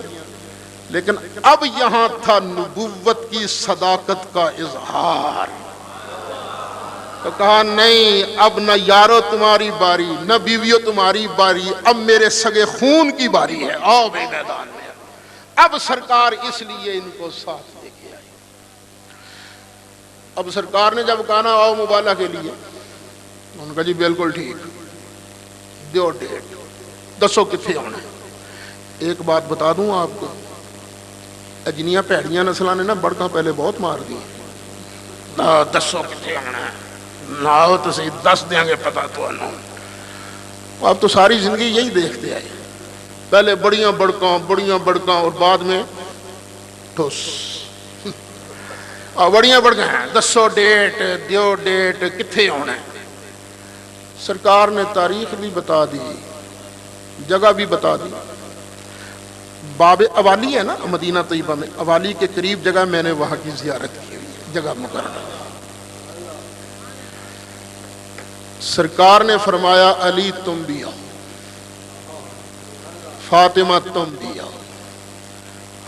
لیکن اب یہاں تھا نبوت کی صداقت کا اظہار. تو کہا نہیں اب نہ یارو تمہاری باری نہ بیویوں تمہاری باری, اب میرے سگے خون کی باری ہے, آؤ بے میدان میں. اب سرکار اس لیے ان کو ساتھ لے کے آئی. اب سرکار نے جب کہا نا آؤ مبالہ کے لیے, ان کا جی بالکل ٹھیک, دیو ڈیٹ, دسو کتنے ہونا ہے. ایک بات بتا دوں آپ کو, جنیاں پیڑیاں نسلوں نے نا بڑکاں پہلے بہت مار دی. دسو کتنے ہونا ہے, نہ ہو تو صحیح دس دیں گے پتا تو انہوں. اب تو ساری زندگی یہی دیکھتے آئے, پہلے بڑیاں بڑکاں اور بعد میں ٹھوس. بڑیاں بڑکاں ہیں, دسو ڈیٹ, دیو ڈیٹ, کتنے ہونا ہے. سرکار نے تاریخ بھی بتا دی, جگہ بھی بتا دی. باب اوالی ہے نا مدینہ طیبہ میں, اوالی کے قریب جگہ, میں نے وہاں کی زیارت کی ہوئی, جگہ مقررہ. سرکار نے فرمایا علی تم بھی آؤ, فاطمہ تم بھی آؤ,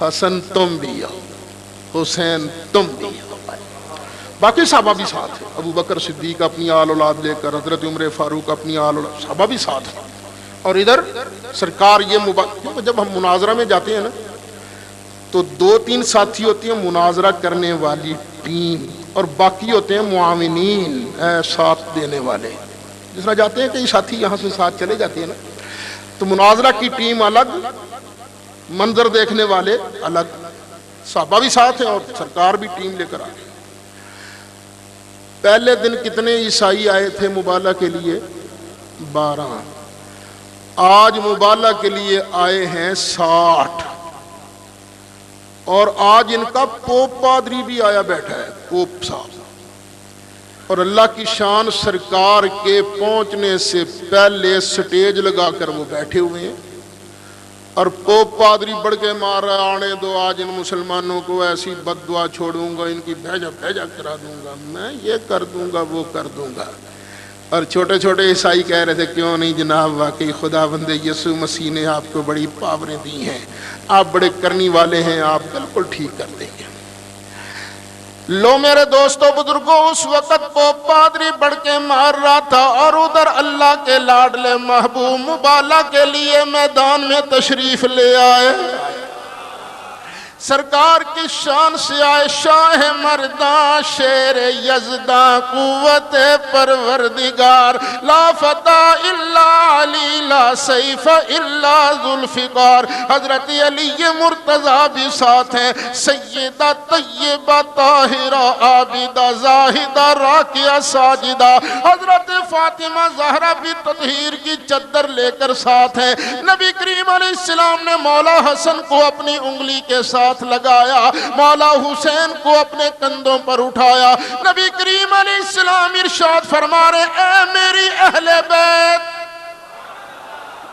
حسن تم بھی آؤ, حسین تم بھی آؤ. باقی صحابہ بھی ساتھ ہیں, ابو بکر صدیق اپنی آل اولاد لے کر, حضرت عمر فاروق اپنی آل اولاد, صحابہ بھی ساتھ ہیں. اور ادھر سرکار یہ جب ہم مناظرہ میں جاتے ہیں نا تو 2-3 ساتھی ہوتی ہیں مناظرہ کرنے والی ٹیم, اور باقی ہوتے ہیں معاونین, ساتھ دینے والے. جس طرح جاتے ہیں کئی ساتھی یہاں سے ساتھ چلے جاتے ہیں نا, تو مناظرہ کی ٹیم الگ, منظر دیکھنے والے الگ. صحابہ بھی ساتھ ہیں اور سرکار بھی ٹیم لے کر آ گئے. پہلے دن کتنے عیسائی آئے تھے مبالہ کے لیے؟ 12. آج مبالہ کے لیے آئے ہیں 60. اور آج ان کا پوپ پادری بھی آیا بیٹھا ہے, پوپ صاحب. اور اللہ کی شان, سرکار کے پہنچنے سے پہلے سٹیج لگا کر وہ بیٹھے ہوئے ہیں, اور پوپ پادری بڑھ کے مار رہا, آنے دو آج ان مسلمانوں کو, ایسی بد دعا چھوڑوں گا, ان کی بھیجا کرا دوں گا, میں یہ کر دوں گا وہ کر دوں گا. اور چھوٹے چھوٹے عیسائی کہہ رہے تھے کیوں نہیں جناب, واقعی خدا بندے یسوع مسیح نے آپ کو بڑی پاوریں دی ہیں, آپ بڑے کرنی والے ہیں, آپ بالکل ٹھیک کر دیں گے. لو میرے دوستو بزرگوں, اس وقت پوپ پادری بڑھ کے مار رہا تھا, اور ادھر اللہ کے لاڈلے محبوب مبالہ کے لیے میدان میں تشریف لے آئے. سرکار کی شان سے آئے شاہ مرداں, شیر یزداں, قوت پروردگار, لا فتح الا علی, لا سیف الا ذوالفقار. حضرت علی مرتضیٰ بھی ساتھ ہیں, سیدہ طیبہ طاہرہ عابدہ زاہدہ راکعہ ساجدہ. حضرت فاطمہ زہرا بھی تطہیر کی چادر لے کر ساتھ ہیں. نبی کریم علیہ السلام نے مولا حسن کو اپنی انگلی کے ساتھ لگایا, مولا حسین کو اپنے کندھوں پر اٹھایا. نبی کریم علیہ السلام ارشاد فرما رہے, اے میری اہل بیت,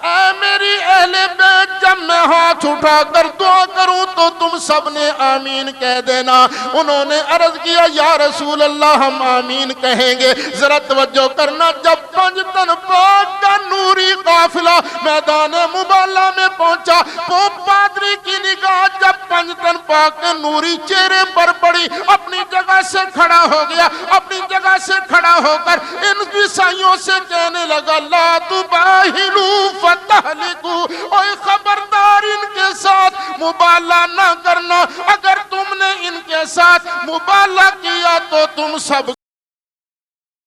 اے میری اہل بیت جب میں ہاتھ اٹھا کر دعا کروں تو تم سب نے آمین کہہ دینا۔ انہوں نے عرض کیا یا رسول اللہ ہم آمین کہیں گے۔ ذرا توجہ کرنا، جب پنجتن پاک کا نوری قافلہ میدان مبالہ میں پہنچا، پوپ پادری کی نگاہ جب پنجتن پاک کے نوری چہرے پر پڑی، اپنی جگہ سے کھڑا ہو گیا، اپنی جگہ سے کھڑا ہو کر ان عیسائیوں سے کہنے لگا لا تباہلوا فتہلکوا، اوے خبردار ان کے ساتھ مبالہ نہ کرنا، اگر تم نے ان کے ساتھ مبالہ کیا تو تم سب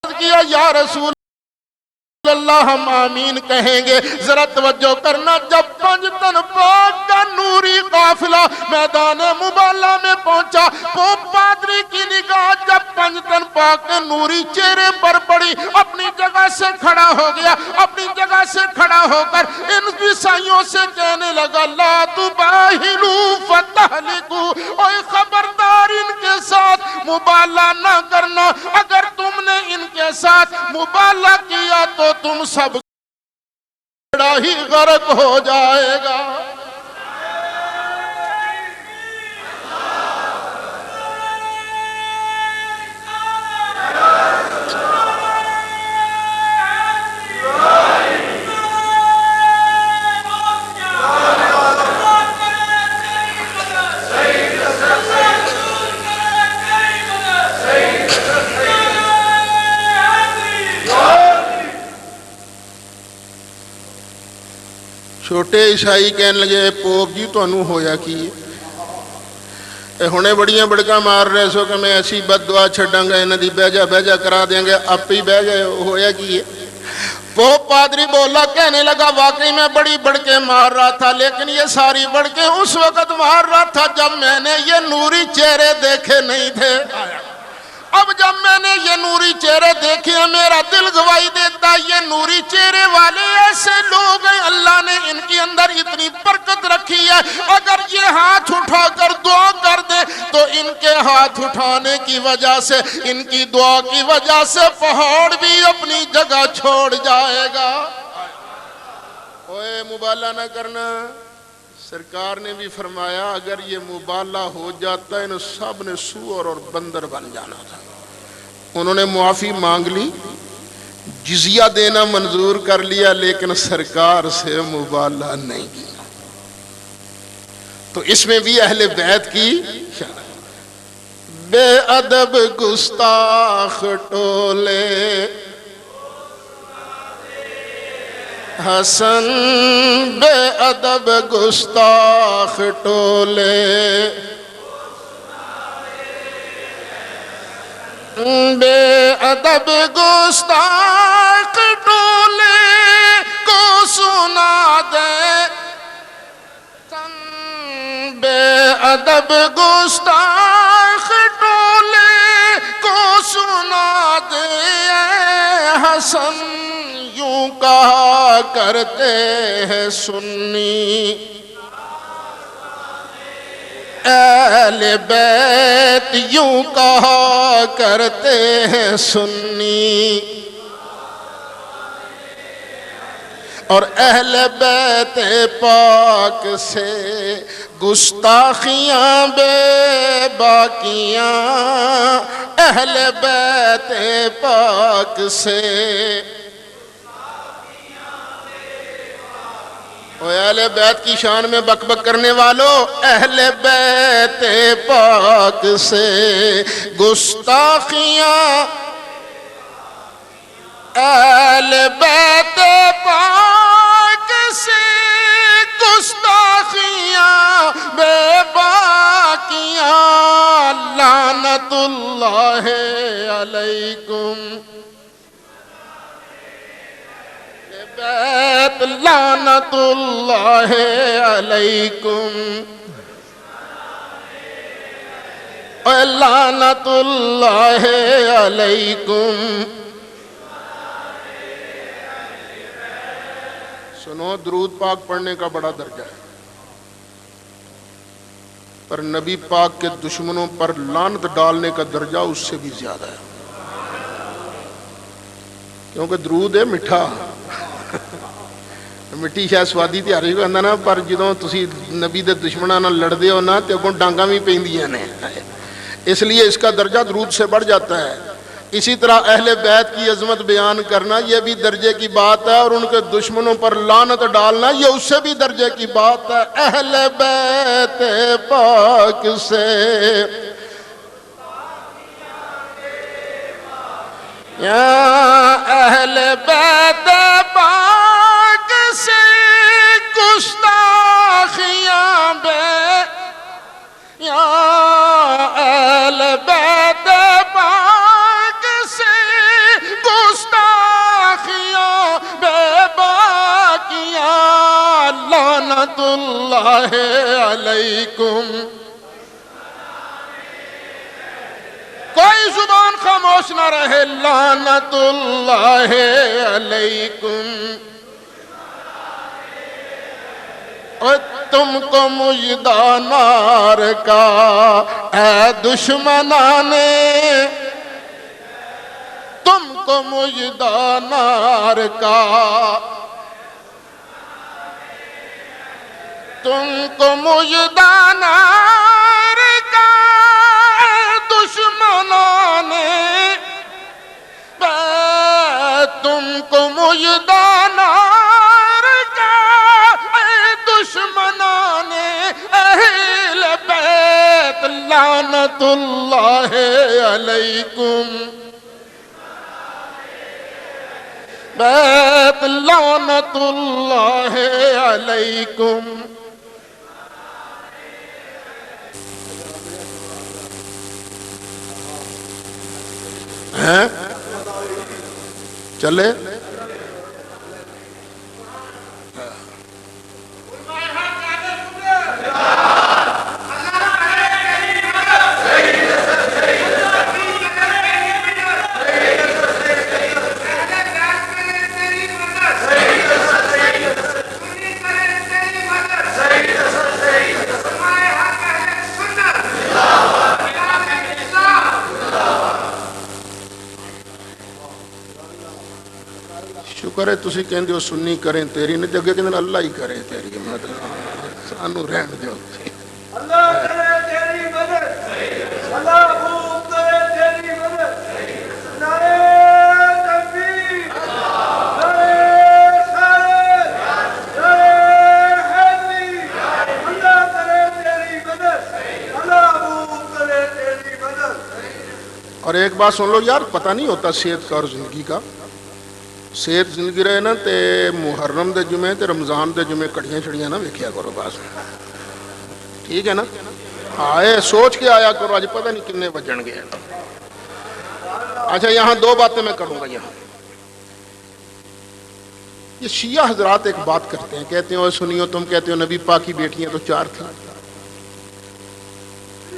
کیا یا رسول اللہ ہم آمین کہیں گے۔ ذرا توجہ کرنا، جب پنجتن پاک کا نوری قافلہ میدان مبالہ میں پہنچا، پوپ پادری کی نگاہ جب پنجتن پاک کے نوری چہرے پر پڑی، اپنی جگہ سے کھڑا ہو گیا، اپنی جگہ سے کھڑا ہو کر ان عیسائیوں سے کہنے لگا لا تباہلوا فتہلکوا، اوے خبردار ان کے ساتھ مبالہ نہ کرنا، اگر تم نے ان کے ساتھ مبالہ کیا تو تم سب بڑا ہی غرق ہو جائے گا۔ چھوٹے عیسائی کہنے لگے پوپ جی تانوں ہویا کی ہے، ہونے بڑیاں بڑکاں مار رہے سو کہ میں ایسی بد دعا چھڑاں گا، انہاں دی بہ جا کرا دیں گے، آپ ہی بہ گئے، ہویا کی ہے؟ پوپ پادری بولا، کہنے لگا واقعی میں بڑی بڑکے مار رہا تھا، لیکن یہ ساری بڑکے اس وقت مار رہا تھا جب میں نے یہ نوری چہرے دیکھے نہیں تھے۔ اب جب میں نے یہ نوری چہرے دیکھے ہیں میرا دل گواہی دیتا یہ نوری چہرے والے ایسے لوگ ہیں، اللہ نے ان کے اندر اتنی برکت رکھی ہے، اگر یہ ہاتھ اٹھا کر دعا کر دے تو ان کے ہاتھ اٹھانے کی وجہ سے، ان کی دعا کی وجہ سے پہاڑ بھی اپنی جگہ چھوڑ جائے گا۔ اوے مبالہ نہ کرنا، سرکار نے بھی فرمایا اگر یہ مبالہ ہو جاتا ان سب نے سور اور بندر بن جانا تھا۔ انہوں نے معافی مانگ لی، جزیہ دینا منظور کر لیا، لیکن سرکار سے مبالہ نہیں کیا۔ تو اس میں بھی اہل بیت کی بے ادب گستاخ ٹولے حسن، بے ادب گستاخ ٹولے، بے ادب گستاخ ٹولے کو سنا دے، بے ادب گستاخ ٹولے کو سنا دے حسن، یوں کہا کرتے ہیں سنی اہل بیت، یوں کہا کرتے ہیں سنی، اور اہل بیت پاک سے گستاخیاں بے باکیاں، اہل بیت پاک سے۔ اوہ اہل بیت کی شان میں بک بک کرنے والوں، اہل بیت پاک سے گستاخیاں، اہل بیت پاک سے گستاخیاں بے باکیاں، لعنت اللہ علیکم بیت، لعنت اللہ علیکم، لعنت اللہ علیکم۔ سنو، درود پاک پڑھنے کا بڑا درجہ ہے، پر نبی پاک کے دشمنوں پر لعنت ڈالنے کا درجہ اس سے بھی زیادہ ہے، کیونکہ درود ہے میٹھا، ਮਿੱਟੀ ਸ਼ਾਇਦ ਸਵਾਦੀ ਤਿਆਰੀ ਹੋ ਜਾਂਦਾ ਨਾ, ਪਰ ਜਦੋਂ ਤੁਸੀਂ ਨਬੀ ਦੇ ਦੁਸ਼ਮਣਾਂ ਨਾਲ ਲੜਦੇ ਹੋ ਨਾ, ਤੇ ਅੱਗੋਂ ਡਾਂਗਾ ਵੀ ਪੈਂਦੀਆਂ ਨੇ, اس لیے اس کا درجہ درود سے بڑھ جاتا ہے۔ اسی طرح اہل بیت کی عظمت بیان کرنا یہ بھی درجے کی بات ہے، اور ان کے دشمنوں پر لعنت ڈالنا یہ اس سے بھی درجے کی بات ہے۔ اہل بیت پاک سے یا اہل بیت پاک سے گستاخیاں بے، یا اہل بیت پاک سے گستاخیاں بے باقیاں، لعنت اللہ علیکم۔ کوئی زبان خاموش نہ رہے، لعنت اللہ علیکم۔ اور تم کو مژدہ نار کا اے دشمنان، تم کو مژدہ نار کا، تم کو مژدہ نار کا دشمنان، تم کو مژدہ نار کا دشمنان اہل بیت، لعنت اللہ علیکم۔ بیت لعنت اللہ علیکم۔ ہیں چلے شکر ہے تسی کہندے ہو سنی کریں تیری، نہیں تے اگے کہندے اللہ ہی کرے تیری، مطلب سانو رہن دیو۔ اللہ کرے تیری مدد، اللہ خوب کرے تیری مدد، نعرہ تکبیر، نعرہ رسالت، نعرہ حیدری، اللہ کرے تیری مدد، اللہ خوب کرے تیری مدد۔ اور ایک بات سن لو یار، پتہ نہیں ہوتا صحت کا اور زندگی کا۔ صحت زندگی رہے نا تے محرم دے جمعے تے رمضان دے جمعے کڑیاں چھڑیاں نہ ویکھیا کرو بس، ٹھیک ہے نا؟ آئے سوچ کے آیا کرو، آج پتہ نہیں کتنے بجن گئے۔ اچھا یہاں دو باتیں میں کروں گا۔ یہاں یہ شیعہ حضرات ایک بات کرتے ہیں، کہتے ہیں اوے سنیو، تم کہتے ہو نبی پاک کی بیٹیاں تو 4 تھیں،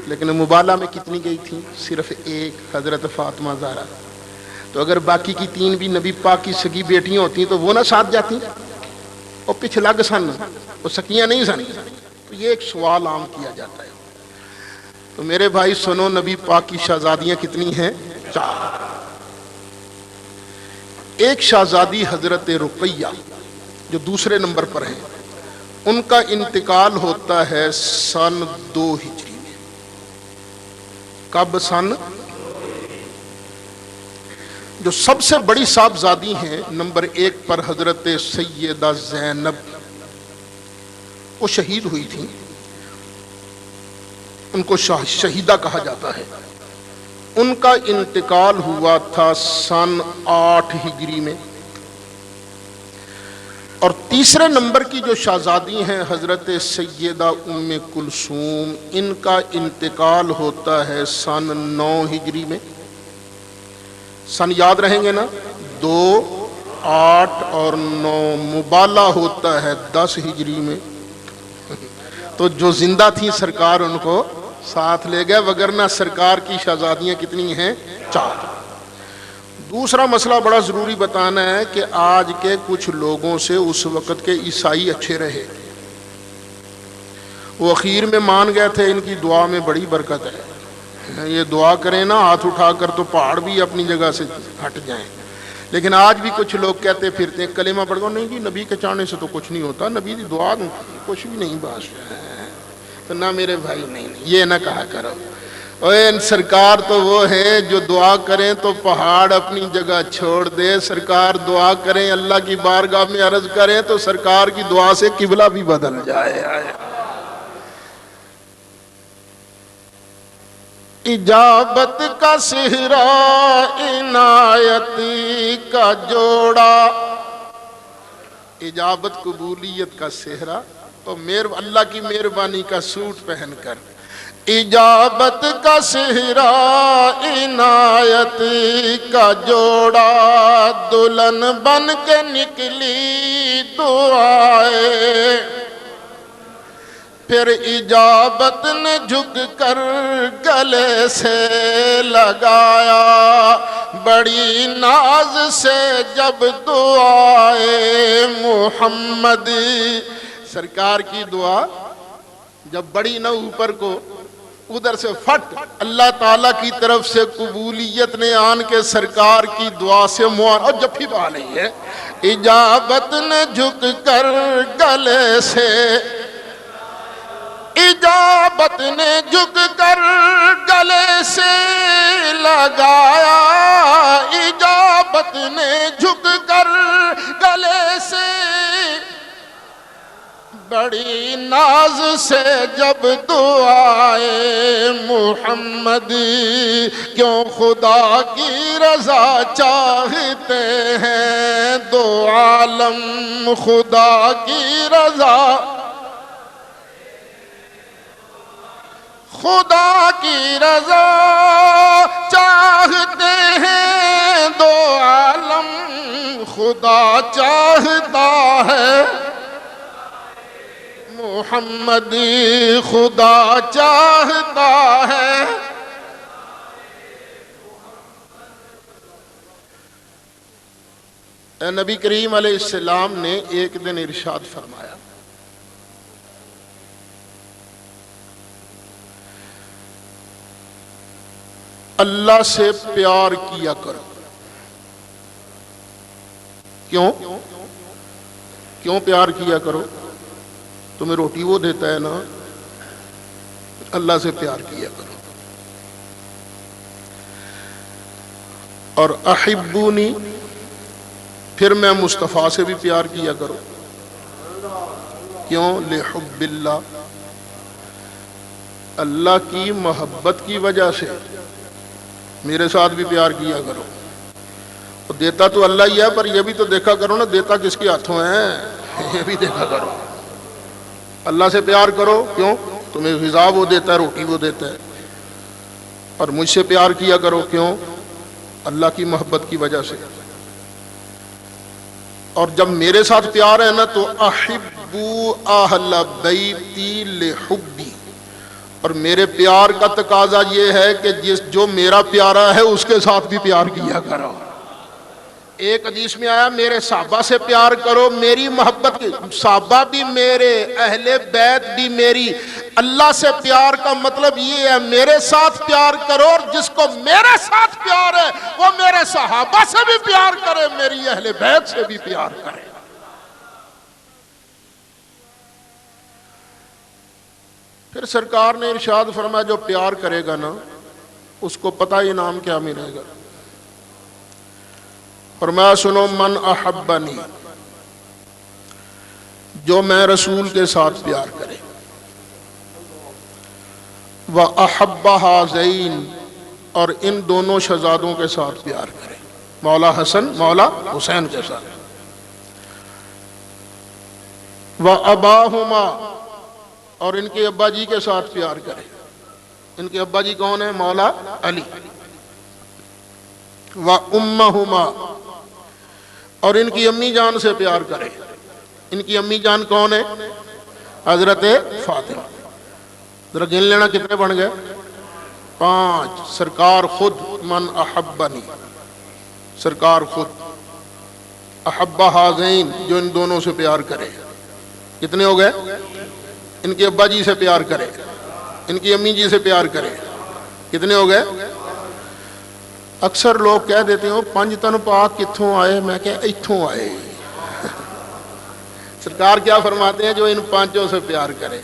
لیکن مبالہ میں کتنی گئی تھیں؟ صرف ایک، حضرت فاطمہ زہرا۔ تو اگر باقی کی 3 بھی نبی پاک کی سگی بیٹیاں ہوتی تو وہ نہ ساتھ جاتی؟ وہ پچھ لگ سن، وہ سکیاں نہیں سن۔ تو یہ ایک سوال عام کیا جاتا ہے۔ تو میرے بھائی سنو، نبی پاک کی شہزادیاں کتنی ہیں؟ 4۔ ایک شہزادی حضرت رقیہ جو دوسرے نمبر پر ہیں، ان کا انتقال ہوتا ہے سن 2 ہجری میں۔ کب؟ سن۔ جو سب سے بڑی صاحبزادی ہیں نمبر 1 پر حضرت سیدہ زینب، وہ شہید ہوئی تھیں، ان کو شہیدہ کہا جاتا ہے۔ ان کا انتقال ہوا تھا سن 8 ہجری میں۔ اور تیسرے نمبر کی جو شہزادی ہیں حضرت سیدہ ام کلثوم، ان کا انتقال ہوتا ہے سن 9 ہجری میں۔ سن یاد رہیں گے نا؟ 2، 8 اور 9، مبالہ ہوتا ہے 10 ہجری میں۔ تو جو زندہ تھیں سرکار ان کو ساتھ لے گئے، وگرنہ سرکار کی شہزادیاں کتنی ہیں؟ 4۔ دوسرا مسئلہ بڑا ضروری بتانا ہے کہ آج کے کچھ لوگوں سے اس وقت کے عیسائی اچھے رہے، وہ اخیر میں مان گئے تھے، ان کی دعا میں بڑی برکت ہے۔ یہ دعا کریں نا ہاتھ اٹھا کر تو پہاڑ بھی اپنی جگہ سے ہٹ جائیں، لیکن آج بھی کچھ لوگ کہتے پھرتے ہیں کلمہ پڑھ گو، نہیں جی نبی کے چاہنے سے تو کچھ نہیں ہوتا، نبی کی دعا کچھ بھی نہیں بات ہے، تو نہ میرے بھائی نہیں یہ نہ کہا کرو۔ اوے سرکار تو وہ ہے جو دعا کریں تو پہاڑ اپنی جگہ چھوڑ دے، سرکار دعا کریں اللہ کی بارگاہ میں عرض کریں تو سرکار کی دعا سے قبلہ بھی بدل جائے۔ اجابت کا صحرا عنایت کا جوڑا، اجابت قبولیت کا صحرا تو اللہ کی مہربانی کا سوٹ پہن کر، اجابت کا صحرا عنایت کا جوڑا، دلہن بن کے نکلی دعائے، پھر اجابت نے جھک کر گلے سے لگایا، بڑی ناز سے جب دعائے محمد، سرکار کی دعا جب بڑی نہ اوپر کو ادھر سے پھٹ اللہ تعالیٰ کی طرف سے قبولیت نے آن کے سرکار کی دعا سے معان، اور جب بھی بہا نہیں ہے، اجابت نے جھک کر گلے سے، اجابت نے جھک کر گلے سے لگایا، اجابت نے جھک کر گلے سے، بڑی ناز سے جب دعائے محمد، کیوں خدا کی رضا چاہتے ہیں دو عالم، خدا کی رضا، خدا کی رضا چاہتے ہیں دو عالم، خدا چاہتا ہے محمد، خدا چاہتا ہے۔ اے نبی کریم علیہ السلام نے ایک دن ارشاد فرمایا، اللہ سے پیار کیا کرو۔ کیوں پیار کیا کرو؟ تمہیں روٹی وہ دیتا ہے نا، اللہ سے پیار کیا کرو۔ اور احبونی، پھر میں مصطفیٰ سے بھی پیار کیا کرو۔ کیوں؟ لحب اللہ، اللہ کی محبت کی وجہ سے میرے ساتھ بھی پیار کیا کرو۔ اور دیتا تو اللہ ہی ہے، پر یہ بھی تو دیکھا کرو نا دیتا کس کے ہاتھوں ہے، یہ بھی دیکھا کرو۔ اللہ سے پیار کرو، کیوں؟ تمہیں غذا وہ دیتا ہے، روٹی وہ دیتا ہے۔ اور مجھ سے پیار کیا کرو، کیوں؟ اللہ کی محبت کی وجہ سے۔ اور جب میرے ساتھ پیار ہے نا تو احبو اہل بیتی لحبی، اور میرے پیار کا تقاضا یہ ہے کہ جو میرا پیارا ہے اس کے ساتھ بھی پیار کیا کرو۔ ایک حدیث میں آیا میرے صحابہ سے پیار کرو، میری محبت کی، صحابہ بھی میرے، اہل بیت بھی میری۔ اللہ سے پیار کا مطلب یہ ہے میرے ساتھ پیار کرو، اور جس کو میرے ساتھ پیار ہے وہ میرے صحابہ سے بھی پیار کرے، میری اہل بیت سے بھی پیار کرے۔ پھر سرکار نے ارشاد فرمایا جو پیار کرے گا نا اس کو پتہ انعام کیا ملے گا۔ فرمایا سنو، من احبنی، جو میں رسول کے ساتھ پیار کرے، وَأَحَبَّ هَذَيْنِ، اور ان دونوں شہزادوں کے ساتھ پیار کرے، مولا حسن مولا حسین کے ساتھ، وَأَبَاهُمَا، اور ان کے ابا جی کے ساتھ پیار کرے۔ ان کے ابا جی کون ہیں؟ مولا علی۔ وَأُمَّهُمَا، اور ان کی امی جان سے پیار کرے۔ ان کی امی جان کون ہے؟ حضرت فاطمہ۔ ذرا گن لینا کتنے بن گئے؟ 5۔ سرکار خود، من احبنی، سرکار خود، احب ہذین، جو ان دونوں سے پیار کرے، کتنے ہو گئے؟ ان کے ابا جی سے پیار کرے، ان کی امی جی سے پیار کرے، کتنے ہو گئے؟ اکثر لوگ کہہ دیتے ہو پنج تن پاک کتھوں آئے، میں کہ ایتھوں آئے۔ سرکار کیا فرماتے ہیں؟ جو ان پانچوں سے پیار کرے۔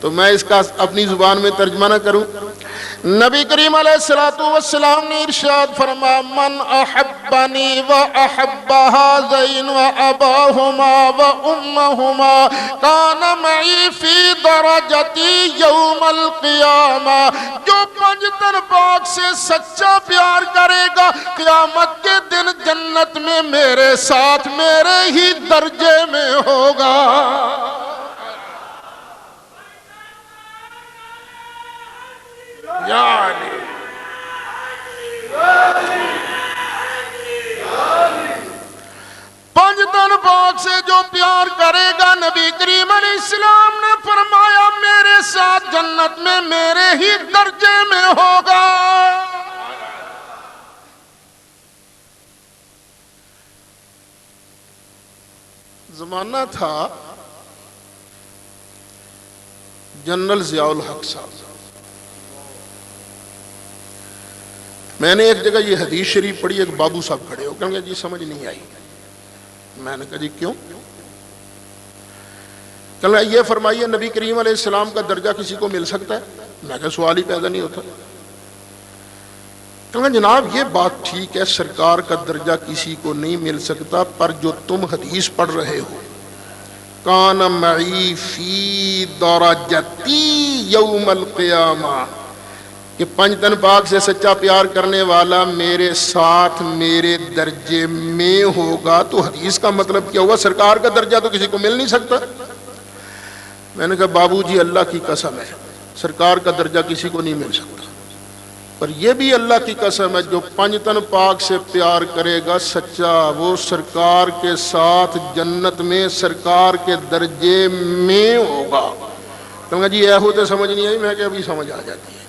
تو میں اس کا اپنی زبان میں ترجمہ نہ کروں، نبی کریم علیہ السلام نے ارشاد فرمایا من احبنی و احب ہذین و اباہما و امہما کان معی فی درجتی یوم القیامہ، جو پنج تن پاک سے سچا پیار کرے گا قیامت کے دن جنت میں میرے ساتھ میرے ہی درجے میں ہوگا۔ پنج تن پاک سے جو پیار کرے گا، نبی کریم علیہ السلام نے فرمایا میرے ساتھ جنت میں میرے ہی درجے میں ہوگا۔ زمانہ تھا جنرل ضیاء الحق صاحب، میں نے ایک جگہ یہ حدیث شریف پڑھی، ایک بابو صاحب کھڑے ہو کہیں گے جی سمجھ نہیں آئی، میں نے کہا جی کیوں؟ کہنا یہ فرمائیے نبی کریم علیہ السلام کا درجہ کسی کو مل سکتا ہے؟ میں کہا سوال ہی پیدا نہیں ہوتا۔ کہنا جناب یہ بات ٹھیک ہے سرکار کا درجہ کسی کو نہیں مل سکتا، پر جو تم حدیث پڑھ رہے ہو کان معی فی درجتی یوم القیامہ، کہ پنج تن پاک سے سچا پیار کرنے والا میرے ساتھ میرے درجے میں ہوگا، تو حدیث کا مطلب کیا ہوا؟ سرکار کا درجہ تو کسی کو مل نہیں سکتا۔ میں نے کہا بابو جی اللہ کی قسم ہے سرکار کا درجہ کسی کو نہیں مل سکتا، پر یہ بھی اللہ کی قسم ہے جو پنج تن پاک سے پیار کرے گا سچا، وہ سرکار کے ساتھ جنت میں سرکار کے درجے میں ہوگا۔ کہا جی اے ہوتے سمجھ نہیں آئی، میں کہ ابھی سمجھ آ جاتی ہے۔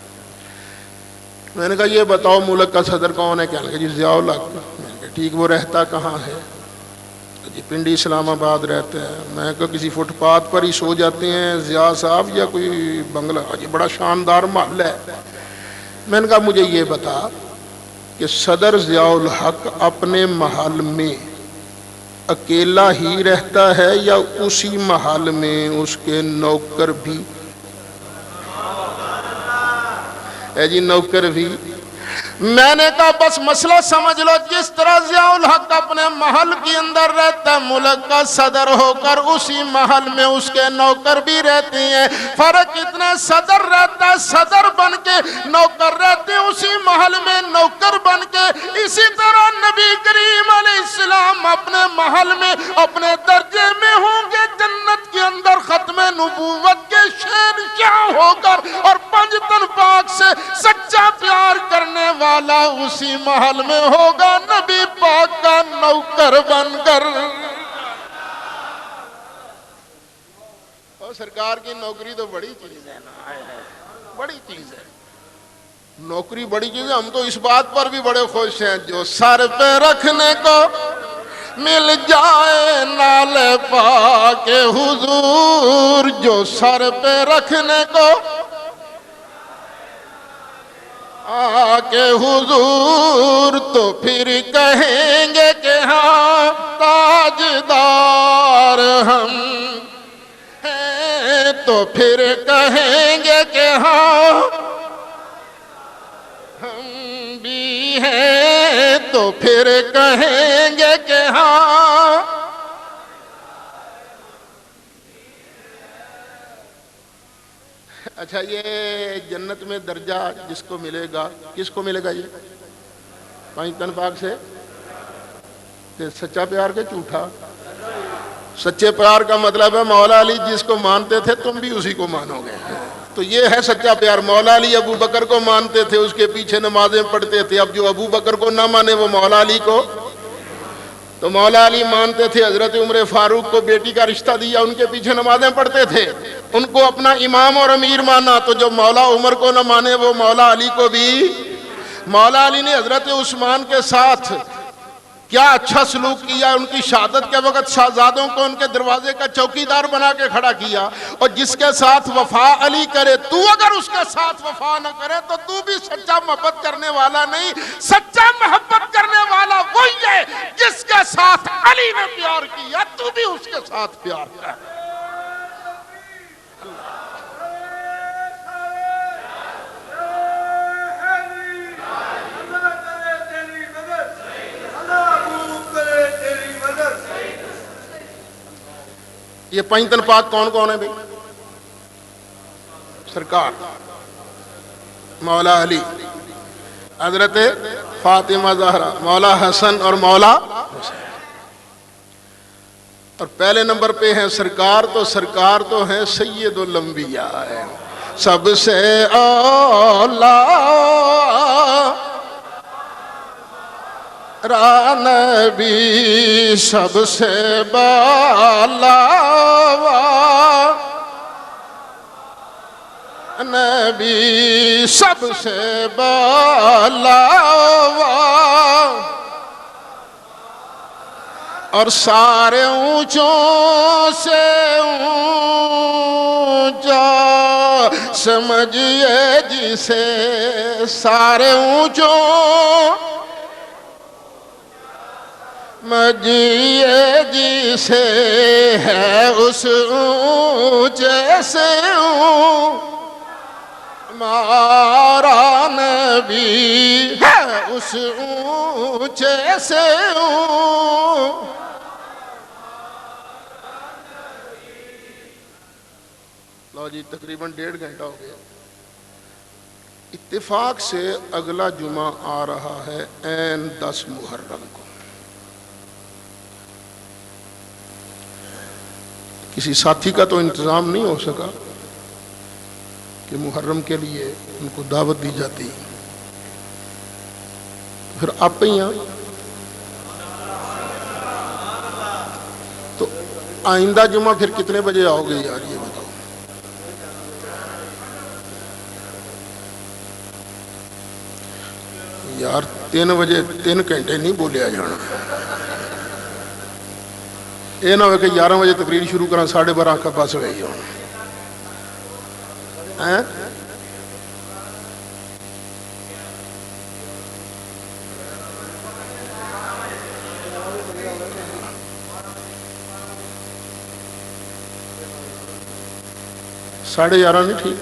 میں نے کہا یہ بتاؤ ملک کا صدر کون ہے؟ کہنے لگا جی ضیاء الحق۔ میں نے کہا ٹھیک، وہ رہتا کہاں ہے؟ جی پنڈی اسلام آباد رہتے ہیں۔ میں نے کہا کسی فٹ پاتھ پر ہی سو جاتے ہیں ضیاء صاحب یا کوئی بنگلہ؟ جی بڑا شاندار محل ہے۔ میں نے کہا مجھے یہ بتا کہ صدر ضیاء الحق اپنے محل میں اکیلا ہی رہتا ہے یا اسی محل میں اس کے نوکر بھی؟ اے جی نوکر بھی۔ میں نے کہا بس مسئلہ سمجھ لو، جس طرح ضیاء الحق اپنے محل کے اندر رہتا ہے، ملک کا صدر ہو کر اسی محل میں اس کے نوکر بھی رہتے ہیں۔ فرق اتنا صدر رہتا ہے صدر بن کے، نوکر رہتے ہیں اسی محل میں نوکر بن کے۔ اسی طرح نبی کریم علیہ السلام اپنے محل میں اپنے درجے میں ہوں گے جنت کے اندر ختم نبوت کے شہنشاہ ہو کر، اور پنج تن پاک سے سچا پیار کرنے والا اسی محل میں ہوگا نبی پاک کا نوکر بن کر۔ اور سرکار کی نوکری تو بڑی چیز ہے نا، بڑی چیز ہے نوکری، بڑی چیز ہے۔ ہم تو اس بات پر بھی بڑے خوش ہیں جو سر پہ رکھنے کو مل جائے نال پاک حضور، جو سر پہ رکھنے کو آکے حضور، تو پھر کہیں گے کہ ہاں تاجدار ہم ہیں، تو پھر کہیں گے کہ ہاں ہم بھی ہیں، تو پھر کہیں گے کہ ہاں۔ اچھا یہ جنت میں درجہ جس کو ملے گا، کس کو ملے گا؟ یہ پنج تن پاک سے کہ سچا پیار کے جھوٹا؟ سچے پیار کا مطلب ہے مولا علی جس کو مانتے تھے تم بھی اسی کو مانو گے، تو یہ ہے سچا پیار۔ مولا علی ابو بکر کو مانتے تھے، اس کے پیچھے نمازیں پڑھتے تھے، اب جو ابو بکر کو نہ مانے وہ مولا علی کو، تو مولا علی مانتے تھے، حضرت عمر فاروق کو بیٹی کا رشتہ دیا، ان کے پیچھے نمازیں پڑھتے تھے، ان کو اپنا امام اور امیر مانا، تو جو مولا عمر کو نہ مانے وہ مولا علی کو بھی۔ مولا علی نے حضرت عثمان کے ساتھ کیا اچھا سلوک کیا، ان کی شہادت کے وقت شہزادوں کو ان کے دروازے کا چوکیدار بنا کے کھڑا کیا، اور جس کے ساتھ وفا علی کرے، تو اگر اس کے ساتھ وفا نہ کرے تو تو بھی سچا محبت کرنے والا نہیں۔ سچا محبت کرنے والا وہی ہے جس کے ساتھ علی نے پیار کیا، تو بھی اس کے ساتھ پیار کر۔ یہ پنجتن پاک کون کون ہے بھئی؟ سرکار مولا علی، حضرت فاطمہ زہرا، مولا حسن اور مولا حسین۔ اور پہلے نمبر پہ ہیں سرکار، تو سرکار تو ہیں سید الانبیاء، سب سے اولا نبی، سب سے بالا نبی، سب سے بالا اور سارے اونچوں سے اونچا سمجھئے جسے، سارے اونچوں مجھئے جسے ہے اس اونچے سے ہمارا نبی ہے اس اونچے سے لو جی تقریباً 1.5 گھنٹہ ہو گیا۔ اتفاق سے اگلا جمعہ آ رہا ہے عین 10 محرم کو۔ کسی ساتھی کا تو انتظام نہیں ہو سکا کہ محرم کے لیے ان کو دعوت دی جاتی، پھر آپ ہی یہاں تو آئندہ جمعہ پھر کتنے بجے آؤ گے یار یہ بتاؤ؟ یار 3 بجے 3 گھنٹے نہیں بولیا جانا، یہ نہ ہو کہ 11 بجے تقریر شروع کریں 12:30 کا بس ہوئی ہو۔ ساڑھے 11 نہیں ٹھیک؟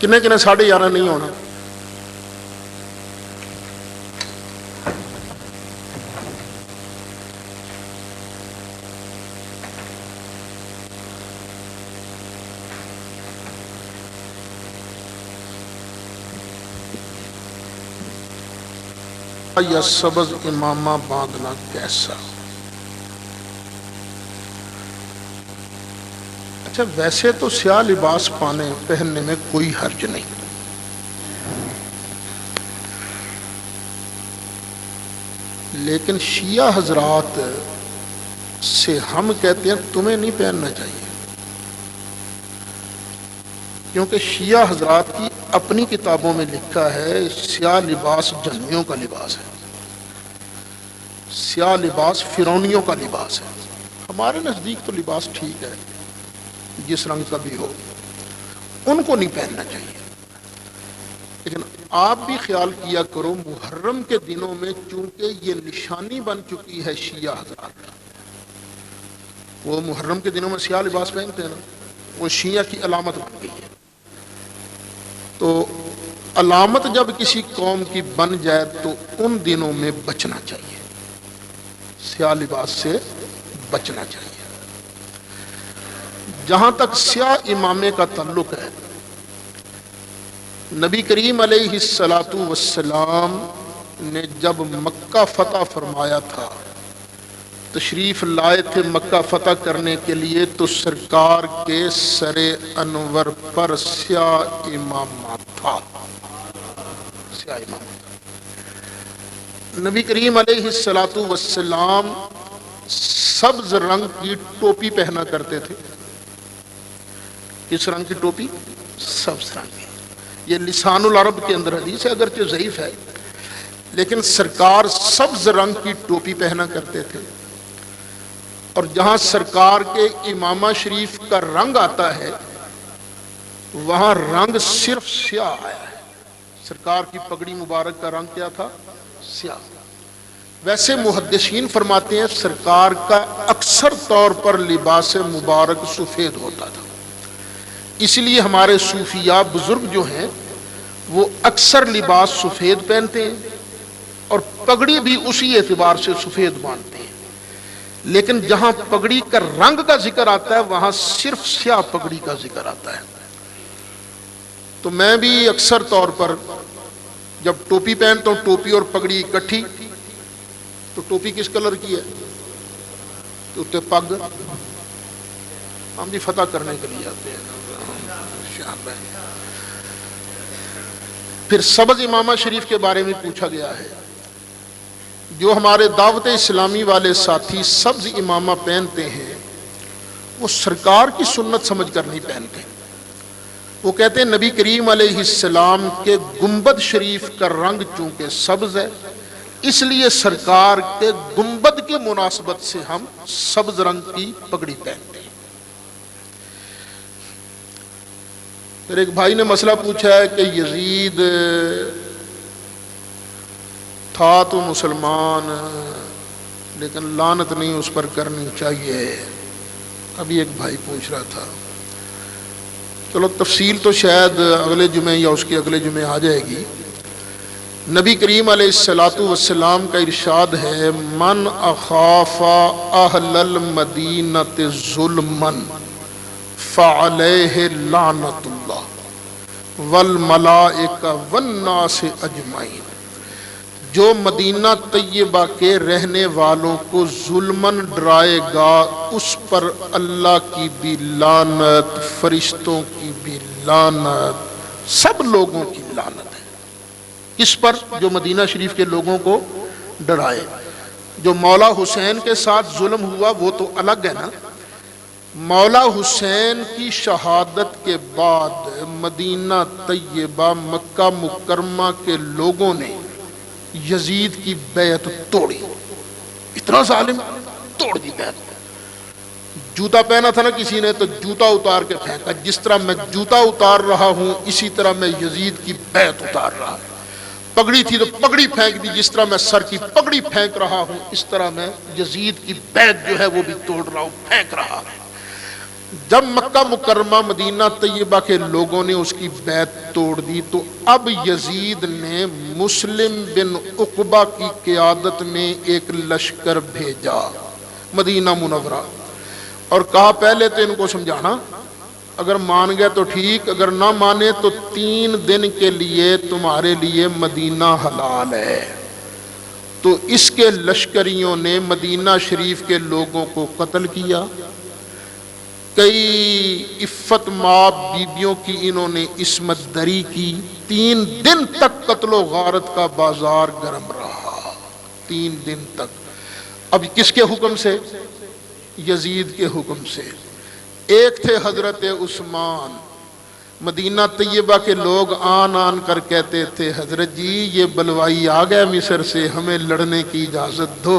کنے 11:30 نہیں ہونا؟ یا سبز امامہ باندھنا کیسا؟ اچھا ویسے تو سیاہ لباس پہننے میں کوئی حرج نہیں، لیکن شیعہ حضرات سے ہم کہتے ہیں تمہیں نہیں پہننا چاہیے، کیونکہ شیعہ حضرات کی اپنی کتابوں میں لکھا ہے سیاہ لباس جہمیوں کا لباس ہے، سیاہ لباس فرعونیوں کا لباس ہے۔ ہمارے نزدیک تو لباس ٹھیک ہے جس رنگ کا بھی ہو، ان کو نہیں پہننا چاہیے، لیکن آپ بھی خیال کیا کرو محرم کے دنوں میں چونکہ یہ نشانی بن چکی ہے شیعہ حضرات، وہ محرم کے دنوں میں سیاہ لباس پہنتے ہیں نا، وہ شیعہ کی علامت بن گئی ہے، تو علامت جب کسی قوم کی بن جائے تو ان دنوں میں بچنا چاہیے، سیاہ لباس سے بچنا چاہیے۔ جہاں تک سیاہ امامے کا تعلق ہے، نبی کریم علیہ السلام نے جب مکہ فتح فرمایا تھا، تشریف لائے تھے مکہ فتح کرنے کے لیے، تو سرکار کے سر انور پر سیاہ امامہ تھا، سیاہ امامہ تھا۔ نبی کریم علیہ السلام سبز رنگ کی ٹوپی پہنا کرتے تھے۔ کس رنگ کی ٹوپی؟ سبز رنگ کی۔ یہ لسان العرب کے اندر حدیث ہے، اگرچہ ضعیف ہے، لیکن سرکار سبز رنگ کی ٹوپی پہنا کرتے تھے، اور جہاں سرکار کے امامہ شریف کا رنگ آتا ہے وہاں رنگ صرف سیاہ آیا ہے۔ سرکار کی پگڑی مبارک کا رنگ کیا تھا؟ سیاہ۔ ویسے محدثین فرماتے ہیں سرکار کا اکثر طور پر لباس مبارک سفید ہوتا تھا، اس لیے ہمارے صوفیاء بزرگ جو ہیں وہ اکثر لباس سفید پہنتے ہیں اور پگڑی بھی اسی اعتبار سے سفید باندھتے ہیں، لیکن جہاں پگڑی کا رنگ کا ذکر آتا ہے وہاں صرف سیاہ پگڑی کا ذکر آتا ہے۔ تو میں بھی اکثر طور پر جب ٹوپی پہنتا ہوں، ٹوپی اور پگڑی اکٹھی، تو ٹوپی کس کلر کی ہے؟ تو اتنے پگ ہم بھی فتح کرنے کے لیے آتے ہیں۔ پھر سبز امامہ شریف کے بارے میں پوچھا گیا ہے، جو ہمارے دعوت اسلامی والے ساتھی سبز امامہ پہنتے ہیں وہ سرکار کی سنت سمجھ کر نہیں پہنتے۔ وہ کہتے ہیں نبی کریم علیہ السلام کے گنبد شریف کا رنگ چونکہ سبز ہے اس لیے سرکار کے گنبد کی مناسبت سے ہم سبز رنگ کی پگڑی پہنتے ہیں۔ پھر ایک بھائی نے مسئلہ پوچھا ہے کہ یزید تھا تو مسلمان لیکن لعنت نہیں اس پر کرنی چاہیے۔ ابھی ایک بھائی پوچھ رہا تھا، چلو تفصیل تو شاید اگلے جمعے یا اس کے اگلے جمعے آ جائے گی۔ نبی کریم علیہ الصلاۃ والسلام کا ارشاد ہے من اخاف اہل المدینۃ ظلما فعلیہ لعنت اللہ والملائکہ والناس اجمعین۔ جو مدینہ طیبہ کے رہنے والوں کو ظلمن ڈرائے گا اس پر اللہ کی بھی لعنت، فرشتوں کی بھی لعنت، سب لوگوں کی لعنت ہے۔ کس پر؟ جو مدینہ شریف کے لوگوں کو ڈرائے۔ جو مولا حسین کے ساتھ ظلم ہوا وہ تو الگ ہے نا۔ مولا حسین کی شہادت کے بعد مدینہ طیبہ مکہ مکرمہ کے لوگوں نے یزید کی بیعت توڑی، اتنا ظالم، توڑ دی بیعت۔ جوتا پہنا تھا نا کسی نے تو جوتا اتار کے پھینکا، جس طرح میں جوتا اتار رہا ہوں اسی طرح میں یزید کی بیعت اتار رہا ہوں۔ پگڑی تھی تو پگڑی پھینک دی، جس طرح میں سر کی پگڑی پھینک رہا ہوں اس طرح میں یزید کی بیعت جو ہے وہ بھی توڑ رہا ہوں، پھینک رہا ہوں۔ جب مکہ مکرمہ مدینہ طیبہ کے لوگوں نے اس کی بیعت توڑ دی تو اب یزید نے مسلم بن عقبہ کی قیادت میں ایک لشکر بھیجا مدینہ منورہ اور کہا پہلے تو ان کو سمجھانا، اگر مان گئے تو ٹھیک، اگر نہ مانے تو 3 دن کے لیے تمہارے لیے مدینہ حلال ہے۔ تو اس کے لشکریوں نے مدینہ شریف کے لوگوں کو قتل کیا، کئی عفت مآب بیبیوں کی انہوں نے عصمت دری کی۔ 3 دن تک قتل و غارت کا بازار گرم رہا، 3 دن تک۔ اب کس کے حکم سے؟ یزید کے حکم سے۔ ایک تھے حضرت عثمان، مدینہ طیبہ کے لوگ آن کر کہتے تھے حضرت جی یہ بلوائی آ گیا مصر سے، ہمیں لڑنے کی اجازت دو۔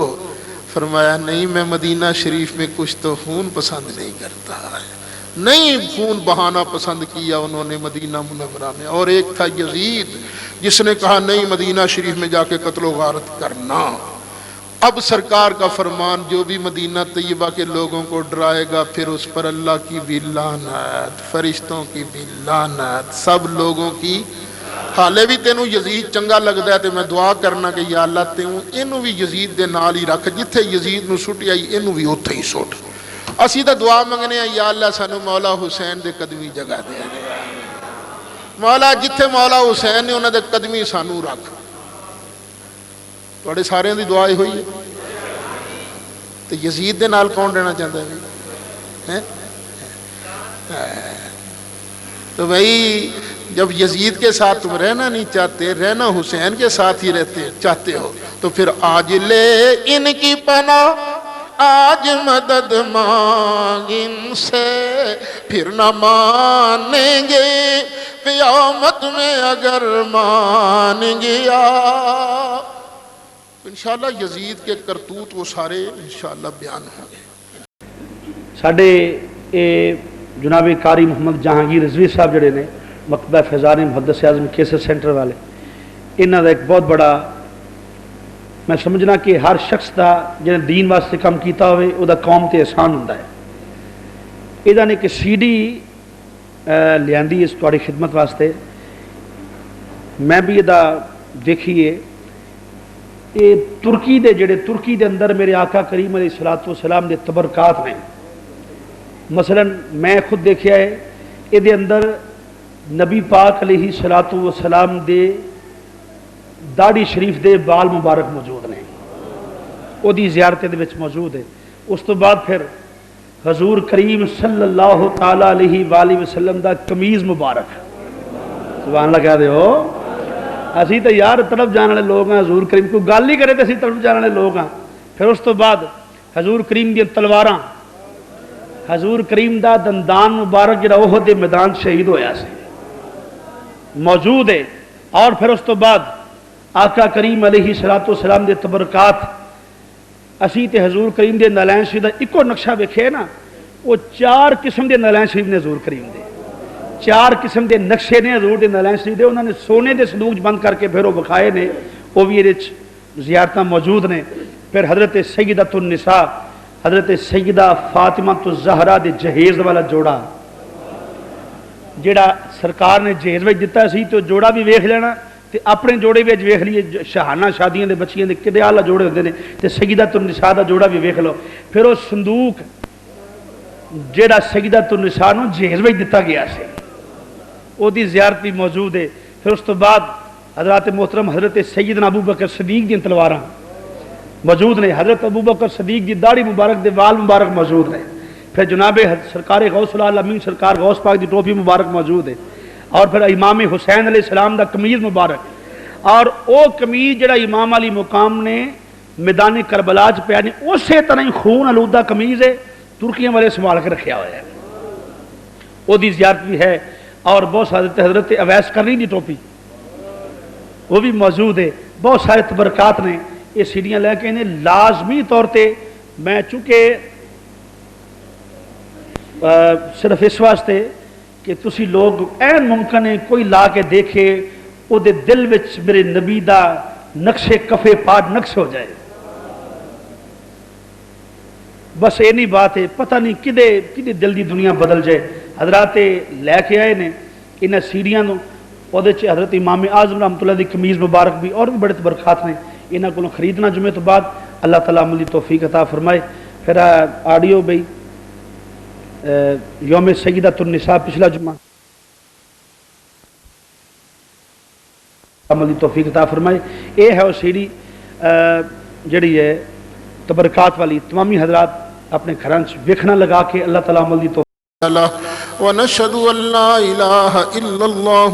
فرمایا نہیں، میں مدینہ شریف میں کچھ تو خون پسند نہیں کرتا ہے، نہیں خون بہانا پسند کیا انہوں نے مدینہ منورہ میں۔ اور ایک تھا یزید جس نے کہا نہیں مدینہ شریف میں جا کے قتل و غارت کرنا۔ اب سرکار کا فرمان جو بھی مدینہ طیبہ کے لوگوں کو ڈرائے گا پھر اس پر اللہ کی بھی لعنت، فرشتوں کی بھی لعنت، سب لوگوں کی۔ حالے بھی تینوں یزید چنگا لگتا ہے تو میں دعا کرنا کہ یا اللہ تینوں اینوں بھی یزید دے نال ہی رکھ، جتھے یزید نو سٹ آئی اینوں بھی اوتھے ہی سٹ۔ اسی تو دعا منگنے ہیں یا اللہ سانو مولا حسین دے قدمی جگہ دے، مولا جتھے مولا حسین نے انہاں دے قدمی سانو رکھ۔ تواڈے سارے دی دعا ہوئی ہے تو یزید دے نال کون رہنا چاہتا ہے؟ تو بھائی جب یزید کے ساتھ تم رہنا نہیں چاہتے، رہنا حسین کے ساتھ ہی رہتے چاہتے ہو تو پھر آج لے ان کی پناہ آج مدد مانگ ان سے پھر نہ مانیں گے، قیامت میں اگر مان گیا۔ انشاءاللہ یزید کے کرتوت وہ سارے انشاءاللہ بیان ہوں گے۔ ساڈے جناب قاری محمد جہانگیر رضوی صاحب جڑے نے مکتبہ فیضان محدث اعظم کیسر سینٹر والے، انہاں دا ایک بہت بڑا میں سمجھنا کہ ہر شخص دا جنہیں دین واسطے کام کیتا ہوئے او دا قوم تے احسان ہوندا ہے۔ ادا نے کہ سی ڈی لیاندی اس تواڈی خدمت واسطے، میں بھی ادا دیکھیے یہ ترکی دے جڑے ترکی دے اندر میرے آقا کریم علیہ الصلوۃ والسلام دے تبرکات ہیں۔ مثلا میں خود دیکھیا ہے یہ دے اندر نبی پاک علیہ الصلوۃ والسلام دے داڑھی شریف دے بال مبارک موجود نے، وہ دی زیارت دے وچ موجود ہے۔ اس تو بعد پھر حضور کریم صلی اللہ تعالی علیہ وآلہ وسلم دا قمیض مبارک، سبحان اللہ کہہ دے ہو۔ اسی تو یار طرف جانے والے لوگ ہیں، حضور کریم کو گل نہیں کرے تو اسی طرف جانے والے لوگ ہیں۔ پھر اس تو بعد حضور کریم دی تلواراں، حضور کریم دا دندان مبارک جڑا احد دے میدان شہید ہویا سی موجود ہے۔ اور پھر اس تو بعد آقا کریم علیہ الصلوۃ والسلام دے تبرکات، اسی تے حضور کریم دے نالین شریف دا ایکو نقشہ ویکھے نا، وہ 4 قسم دے نالین شریف نے حضور کریم دے، 4 قسم دے نقشے نے حضور دے نالین شریف دے، انہوں نے سونے دے صندوق بند کر کے پھر وہ بکھائے نے، وہ بھی یہ زیارتاں موجود نے۔ پھر حضرت سیدۃ النساء حضرت سیدہ فاطمہ الزہرا دے جہیز والا جوڑا جڑا سرکار نے جہیز وچ دتا سی، تو جوڑا بھی ویکھ لینا تے اپنے جوڑے وچ ویکھ لیے، شہانہ شادیاں دے بچیاں دے کدے اعلیٰ جوڑے ہوندے نے، تے سیدۃ النساء دا جوڑا بھی ویکھ لو۔ پھر وہ صندوق جڑا سیدۃ النساء نو جہیز وچ دتا گیا سی، وہ دی زیارت بھی موجود ہے۔ پھر اس تو بعد حضرات محترم حضرت سیدنا ابو بکر صدیق دی تلواراں موجود نے، حضرت ابو بکر صدیق دی داڑھی مبارک دے وال مبارک موجود نے۔ پھر جناب سرکار غوث العالمین سرکار غوث پاک دی ٹوپی مبارک موجود ہے۔ اور پھر امام حسین علیہ السلام دا قمیض مبارک، اور او قمیض جڑا امام علی مقام نے میدان کربلا چ پیا نہیں، اسی طرح ہی خون آلودہ قمیض ہے، ترکیاں والے سنبھال کے رکھیا ہوا ہے، وہ دی زیارت بھی ہے۔ اور بہت سارے حضرت اویس کرنی دی ٹوپی وہ بھی موجود ہے۔ بہت سارے تبرکات نے، یہ سیڑھیاں لے کے انہیں لازمی طور تے میں چونکہ صرف اس واسطے کہ تسی لوگ این ممکن ہے کوئی لا کے دیکھے او دے دل وچ میرے نبی دا نقش کفے پاٹ نقش ہو جائے، بس یہ نہیں بات ہے، پتہ نہیں کدے دل دی دنیا بدل جائے۔ حضرات لے کے آئے نے انہیں سیڑھیاں نو، وہ حضرت امام اعظم رحمۃ اللہ دی قمیض مبارک بھی اور بھی بڑے تبرکات نے، انہاں کو خریدنا جمعے تو بعد اللہ تعالیٰ عملی توفیق عطا فرمائے۔ پھر آڈیو بھائی یوم سیدۃ النساء پچھلا جمعہ عملی توفیق عطا فرمائے۔ یہ ہے وہ سیڑھی جڑی ہے تبرکات والی، تمامی حضرات اپنے گھراں ویکھنا لگا کے اللہ تعالیٰ عملی توفیق ونشهد أن لا إله إلا الله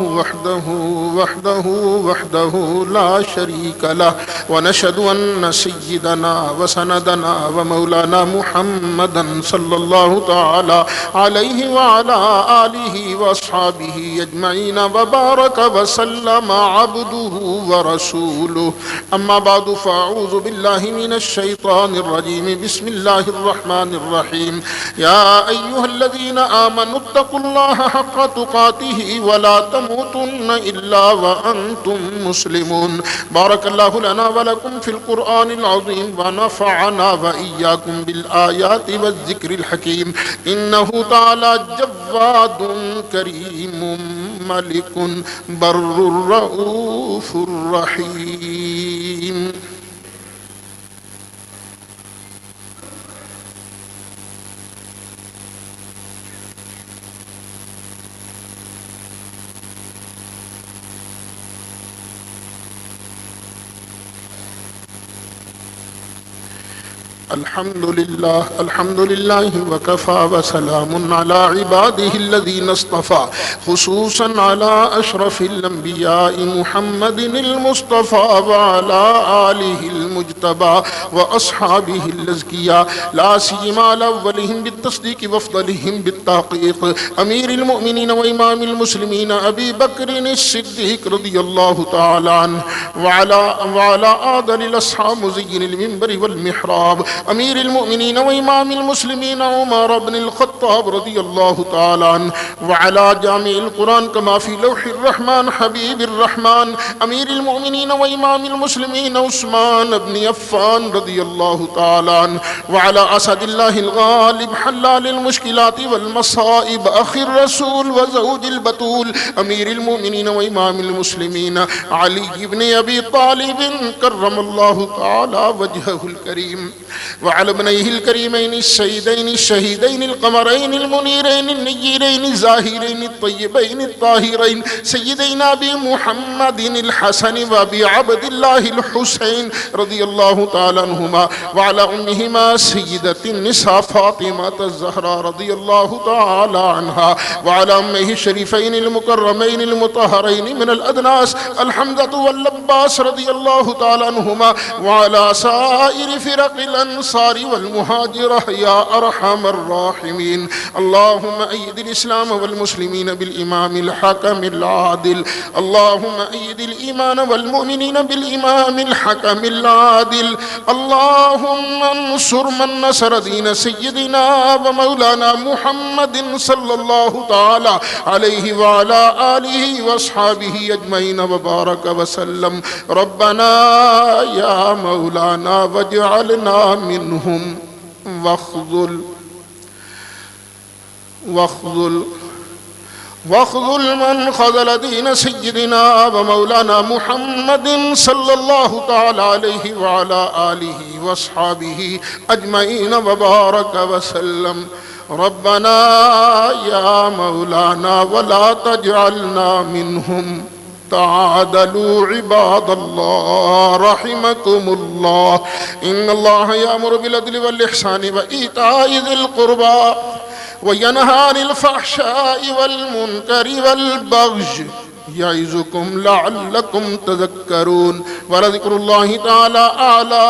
وحده لا شريك له، ونشهد أن سيدنا وسندنا ومولانا محمدا صلى الله تعالى عليه وعلى آله وأصحابه أجمعين وبارك وسلم عبده ورسوله. أما بعد فأعوذ بالله من الشيطان الرجيم. بسم الله الرحمن الرحيم. يا أيها الذين آمنوا اتقوا الله حق تقاته ولا تموتن إلا وأنتم مسلمون. بارك الله لنا ولكم في القرآن العظيم ونفعنا وإياكم بالآيات والذكر الحكيم. إنه تعالى جواد كريم ملك بر رؤوف رحيم. الحمد لله وكفى وسلام على عباده الذين اصطفى خصوصا على أشرف الأنبياء محمد المصطفى وعلى آله المجتبى وأصحابه الأزكياء لا سيما على أولهم بالتصديق وأفضلهم بالتحقيق أمير المؤمنين وإمام المسلمين أبي بكر الصديق رضي الله تعالى عنه وعلى آدل الأصحاب مزين المنبر والمحراب أمير المؤمنين وإمام المسلمين عمر بن الخطاب رضي الله تعالى عنه وعلى جامع القرآن كما في لوح الرحمن حبيب الرحمن أمير المؤمنين وإمام المسلمين عثمان بن عفان رضي الله تعالى عنه وعلى أسد الله الغالب حلال المشكلات والمصائب أخي الرسول وزوج البتول أمير المؤمنين وإمام المسلمين علي بن أبي طالب كرم الله تعالى وجهه الكريم وعلى ابنيه الكريمين السيدين الشهيدين القمرين المنيرين النيرين الزاهرين الطيبين الطاهرين سيدنا أبي محمد الحسن وأبي عبد الله الحسين رضي الله تعالى عنهما وعلى أمهما سيدة النساء فاطمة الزهراء رضي الله تعالى عنها وعلى أمه الشريفين المكرمين المطهرين من الأدناس الحمدة واللباس رضي الله تعالى عنهما وعلى سائر فرق الأنصار والمهاجرة يا أرحم الراحمين اللهم أيد الإسلام والمسلمين بالإمام الحكم العادل اللهم أيد الإيمان والمؤمنين بالإمام الحكم العادل اللهم انصر من نصر دين سيدنا ومولانا محمد صلى الله تعالى عليه وعلى آله وأصحابه أجمعين وبارك وسلم ربنا يا مولانا واجعلنا منهم واخذل من خذل دين سيدنا ومولانا محمد صلى الله تعالى عليه وعلى آله وأصحابه أجمعين وبارك وسلم ربنا يا مولانا ولا تجعلنا منهم تعادلوا عباد الله رحمكم الله إن الله يأمر بالعدل والإحسان وإيتاء ذي القربى وينهى عن الفحشاء والمنكر والبغي يعظكم لعلكم تذكرون ولذكر الله تعالى أعلى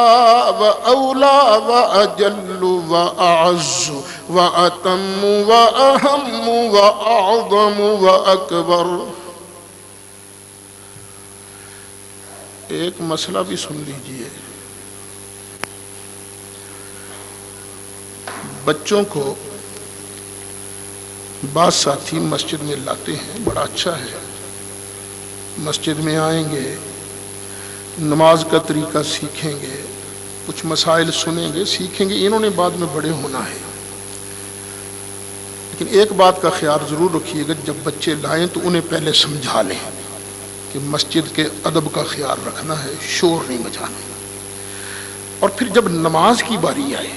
وأولى وأجل وأعز وأتم وأهم وأعظم وأكبر. ایک مسئلہ بھی سن لیجئے. بچوں کو بعض ساتھی مسجد میں لاتے ہیں، بڑا اچھا ہے، مسجد میں آئیں گے، نماز کا طریقہ سیکھیں گے، کچھ مسائل سنیں گے، سیکھیں گے، انہوں نے بعد میں بڑے ہونا ہے. لیکن ایک بات کا خیال ضرور رکھیے گا، جب بچے لائیں تو انہیں پہلے سمجھا لیں کہ مسجد کے ادب کا خیال رکھنا ہے، شور نہیں مچانا. اور پھر جب نماز کی باری آئے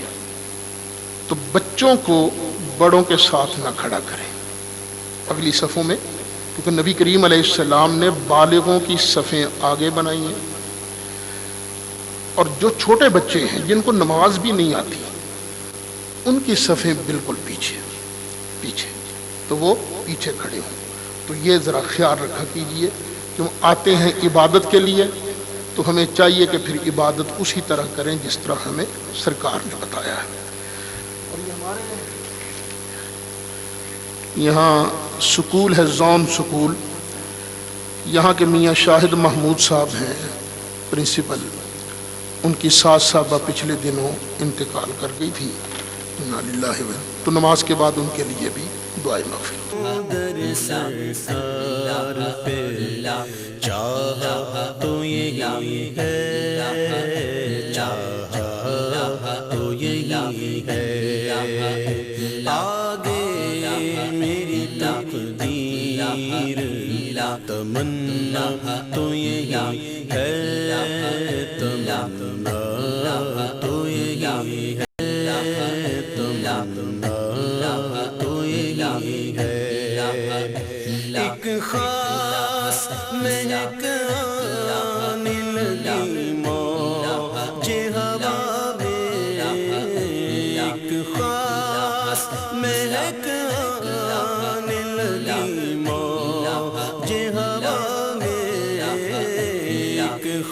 تو بچوں کو بڑوں کے ساتھ نہ کھڑا کریں اگلی صفوں میں، کیونکہ نبی کریم علیہ السلام نے بالغوں کی صفیں آگے بنائی ہیں، اور جو چھوٹے بچے ہیں جن کو نماز بھی نہیں آتی ان کی صفیں بالکل پیچھے، تو وہ پیچھے کھڑے ہوں. تو یہ ذرا خیال رکھا کیجئے کہ ہم آتے ہیں عبادت کے لیے تو ہمیں چاہیے کہ پھر عبادت اسی طرح کریں جس طرح ہمیں سرکار نے بتایا ہے. اور یہ ہمارے یہاں سکول ہے، زون سکول، یہاں کے میاں شاہد محمود صاحب ہیں پرنسپل، ان کی ساس صاحبہ پچھلے دنوں انتقال کر گئی تھی، انا للہ و تو نماز کے بعد ان کے لیے بھی دعائیں مغفرت. سرکار پہ چاہا تو یہی ہے، چاہا تو یہی ہے، آگے میری تقدیر، تمنا تو یہی ہے، تمنا تو یہی ہے، تمنا تو یہی ہے. ایک خاص مہک آنے لگی موج ہوا میں،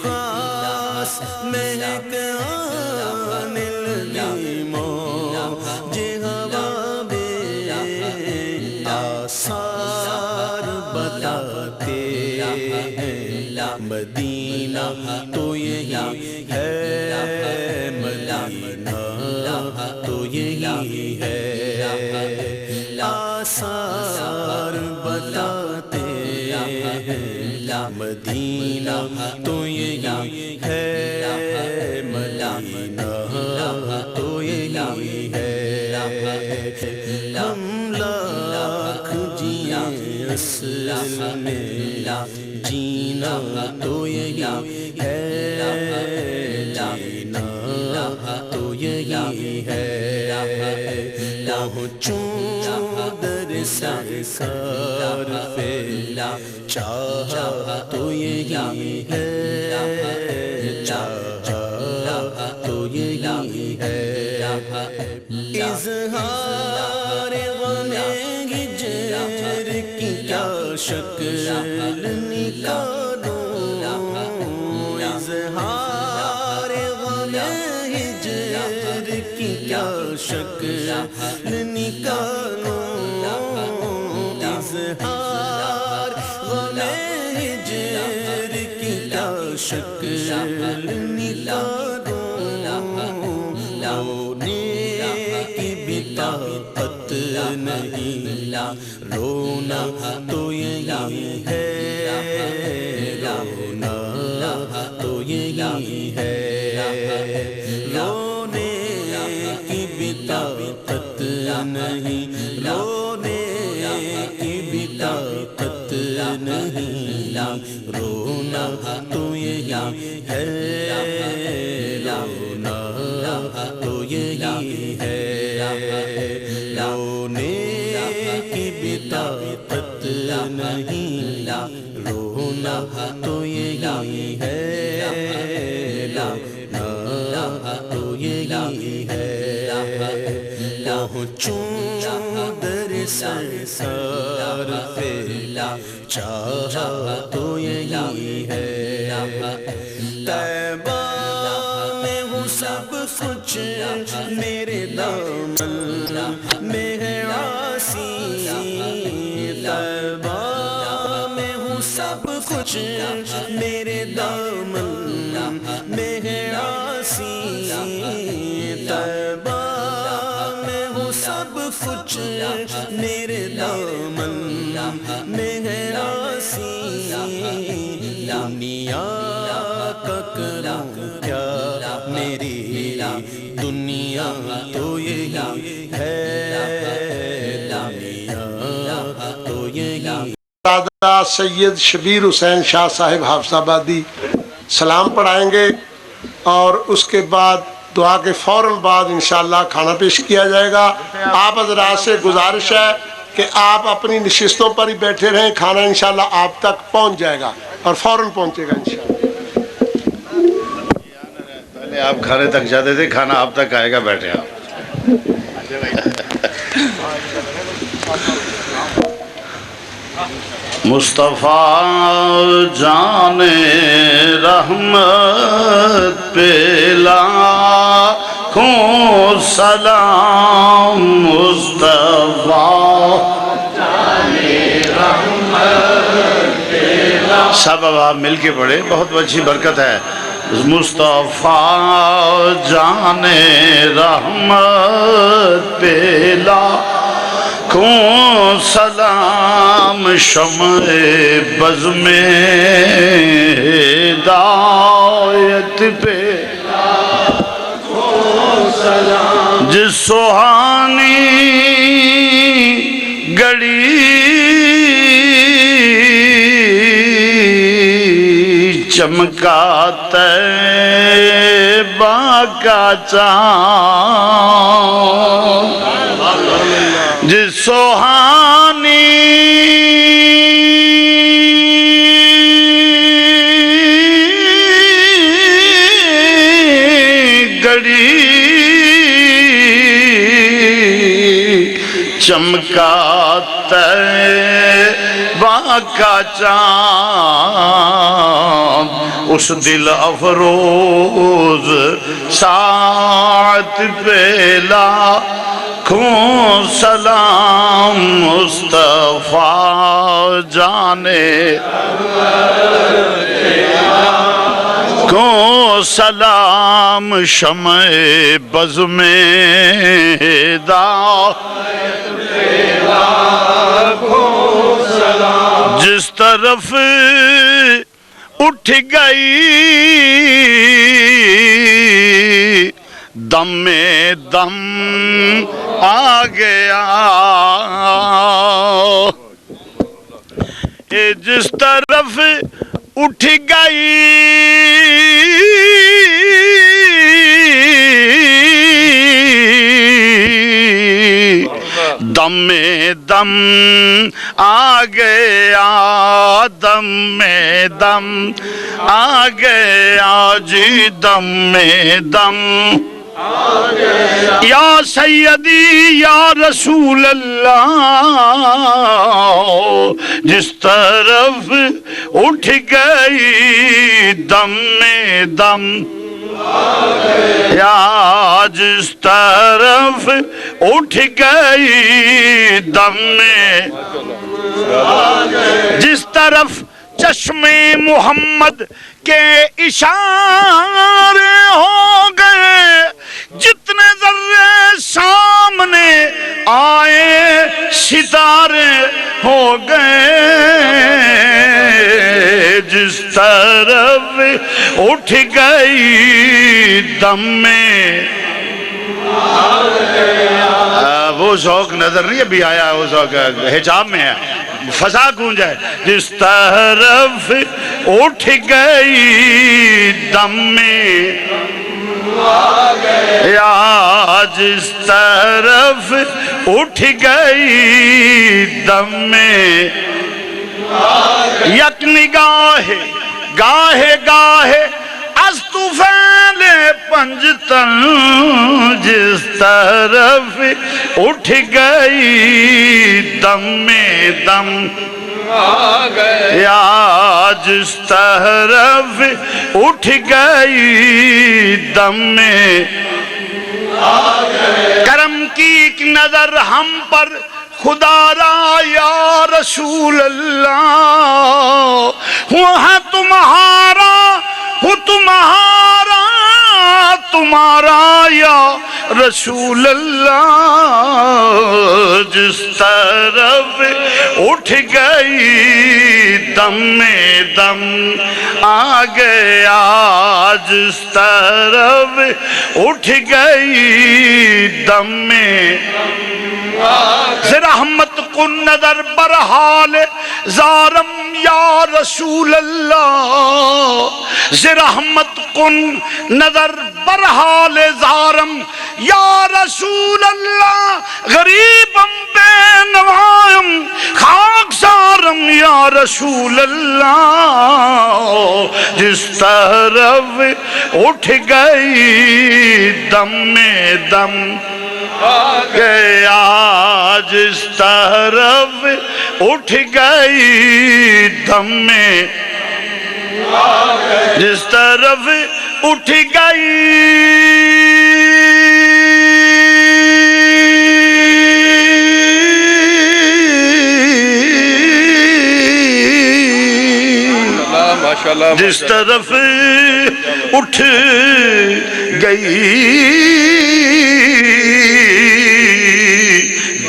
خاص مہک آنے لگی موجے ہوا میں آثار بتاتے ہیں مدینہ تو یہی ہے مدینہ تو یہی ہے آثار بتاتے ہیں مدینہ تو یہی ہے مدینہ تو یہی ہے ہم لاکھ جیے اصل میں جینا تو یہی ہے جینا تو یہی ہے پہنچوں در سرکار پہ چاہا تو یہی ہے چاہا تو یہی ہے اظہار غم ہجر کی کیا شکل نکالوں اظہار غم ہجر کی کیا شکل نکالوں اظہار غم ہجر کی کیا شکل نکالوں رونے کی بھی طاقت نہیں رونا تو یہی ہے رونا تو یہی ہے رونے کی بھی طاقت نہیں رونے کی بھی طاقت نہیں رونا تو یہی ہے رونا تو یہی ہے رونے کی بھی طاقت نہیں رونا تو یہی ہے رونا تو یہی ہے پہنچوں در سرکار پہ چاہا تو یہی ہے طیبہ میں ہوں سب کچھ میرے دامن میں ہے عاصی طیبہ میں ہوں سب کچھ میرے دامن میں ہے عاصی طیبہ میں ہوں سب کچھ میرے دامن میں ہے عاصی دنیا کا کروں کیا میری دنیا تو یہی ہے دنیا تو یہی دادا سید شبیر حسین شاہ صاحب حافظ آبادی سلام پڑھائیں گے اور اس کے بعد دعا کے فوراً بعد انشاءاللہ کھانا پیش کیا جائے گا. آپ حضرات سے گزارش ہے کہ آپ اپنی نشستوں پر ہی بیٹھے رہیں, کھانا انشاءاللہ آپ تک پہنچ جائے گا اور فوراً پہنچے گا انشاءاللہ. پہلے آپ کھانے تک جاتے تھے, کھانا آپ تک آئے گا, بیٹھے آپ. مصطفیٰ جان رحمت پہ لاکھوں سلام, مصطفیٰ جان رحمت پہ لاکھوں. سب اب آپ مل کے پڑھے, بہت اچھی برکت ہے. مصطفیٰ جان رحمت پہ لاکھوں سلام, شمع بز میں ہدایت پہ سلام, جس سہانی گھڑی چمکا طیبہ کا چاند, جس سہانی گھڑی چمکا طیبہ کا چاند, اس دل افروز ساعت پہ لاکھوں سلام مصطفیٰ جانے کو سلام شمع بز میں جس طرف اٹھ گئی دم میں دم آ گیا جس طرف اٹھ گئی دم میں دم آ گیا دم میں دم آ گیا جی دم میں دم یا سیدی یا رسول اللہ جس طرف اٹھ گئی دم میں دم یا جس طرف اٹھ گئی دم میں جس طرف چشم محمد کے اشارے ہو گئے جتنے ذرے سامنے آئے ستارے ہو گئے جس طرف اٹھ گئی دم میں وہ ذوق نظر نہیں ابھی آیا وہ ذوق حجاب میں ہے فضا گونجا ہے جس طرف اٹھ گئی دم میں یا جس طرف اٹھ گئی دم میں یک نگاہ گاہے گاہے از طوفان پنجتن جس طرف اٹھ گئی دم میں دم یا جس طرف اٹھ گئی دم میں کرم کی ایک نظر ہم پر خدا را یا رسول اللہ وہاں تمہارا وہ تمہارا تمہارا یا رسول اللہ جس طرف اٹھ گئی دم میں دم آ گیا جس طرف اٹھ گئی دم میں رحمت کن نظر برحال زارم یا رسول اللہ رحمت کن نظر برحال زارم یا رسول اللہ غریبم بے نوائم خاک سارم یا رسول اللہ جس طرف اٹھ گئی دم میں دم گیا جس طرف اٹھ گئی دم میں جس طرف اٹھ گئی جس طرف اٹھ گئی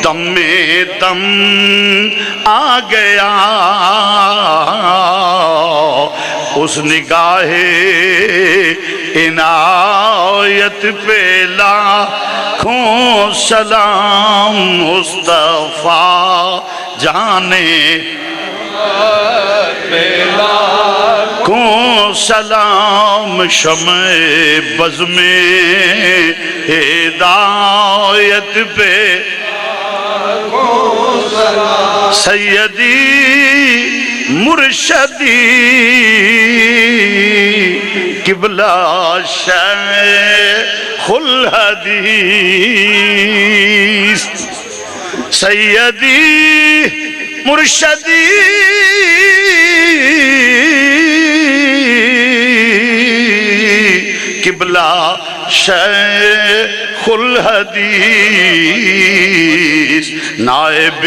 دم میں دم آ گیا اس نگاہ عنایت پہ لاکھوں سلام مصطفیٰ جانے کو سلام شمع بز میں ہدایت پہ سیدی مرشدی قبلہ شیخ الحدیث سیدی مرشدی قبلہ شیخ الحدیث نائب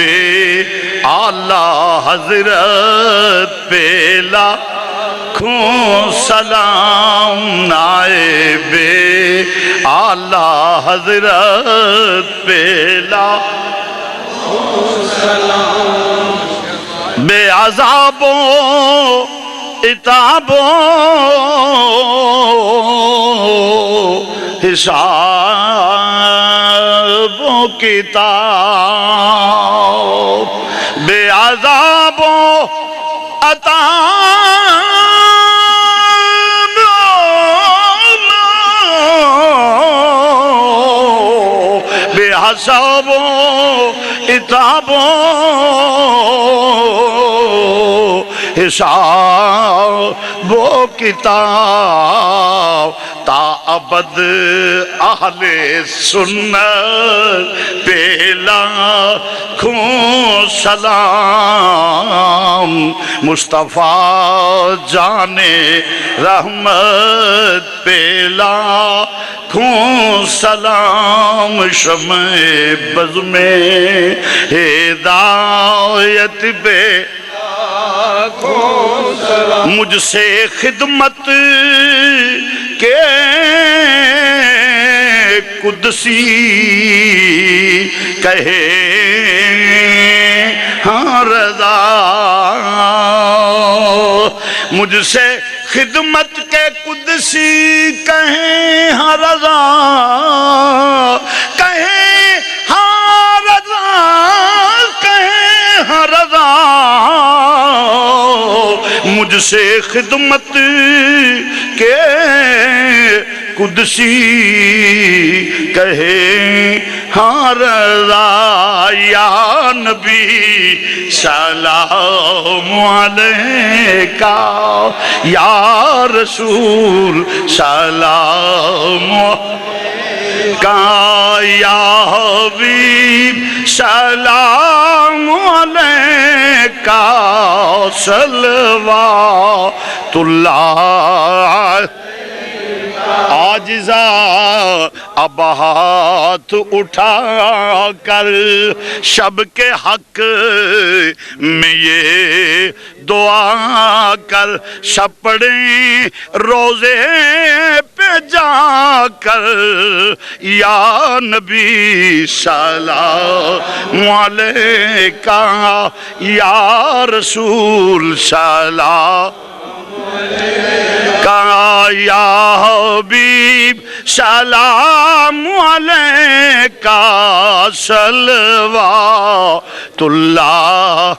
اعلیٰ حضرت پہ لاکھوں سلام نائب اعلیٰ حضرت پہ لاکھوں سلام بے عذابوں عتابوں حسابوں کتاب بے عذابوں عتابوں بے حسابوں عتابوں حساب و کتاب تا ابد اہل سنت پہ لاکھوں سلام مصطفیٰ جان رحمت پہ لاکھوں سلام شمع بز میں ہدایت پہ مجھ سے خدمت کے قدسی کہے ہاں رضا مجھ سے خدمت کے قدسی کہیں ہاں رضا کہیں ہاں رضا کہیں ہاں رضا مجھ سے خدمت کے قدسی کہے ہاں رضا یا نبی سلام علیکہ یا رسول سلام علیکہ یا حبیب سلام علیکہ صلوات اللہ عاجزہ اب ہاتھ اٹھا کر شب کے حق میں یہ دعا کر شب پڑھیں روزے پہ جا کر یا نبی سلام علیکہ یا رسول سلام علیکہ یا حبیب سلام علیکہ صلوات اللہ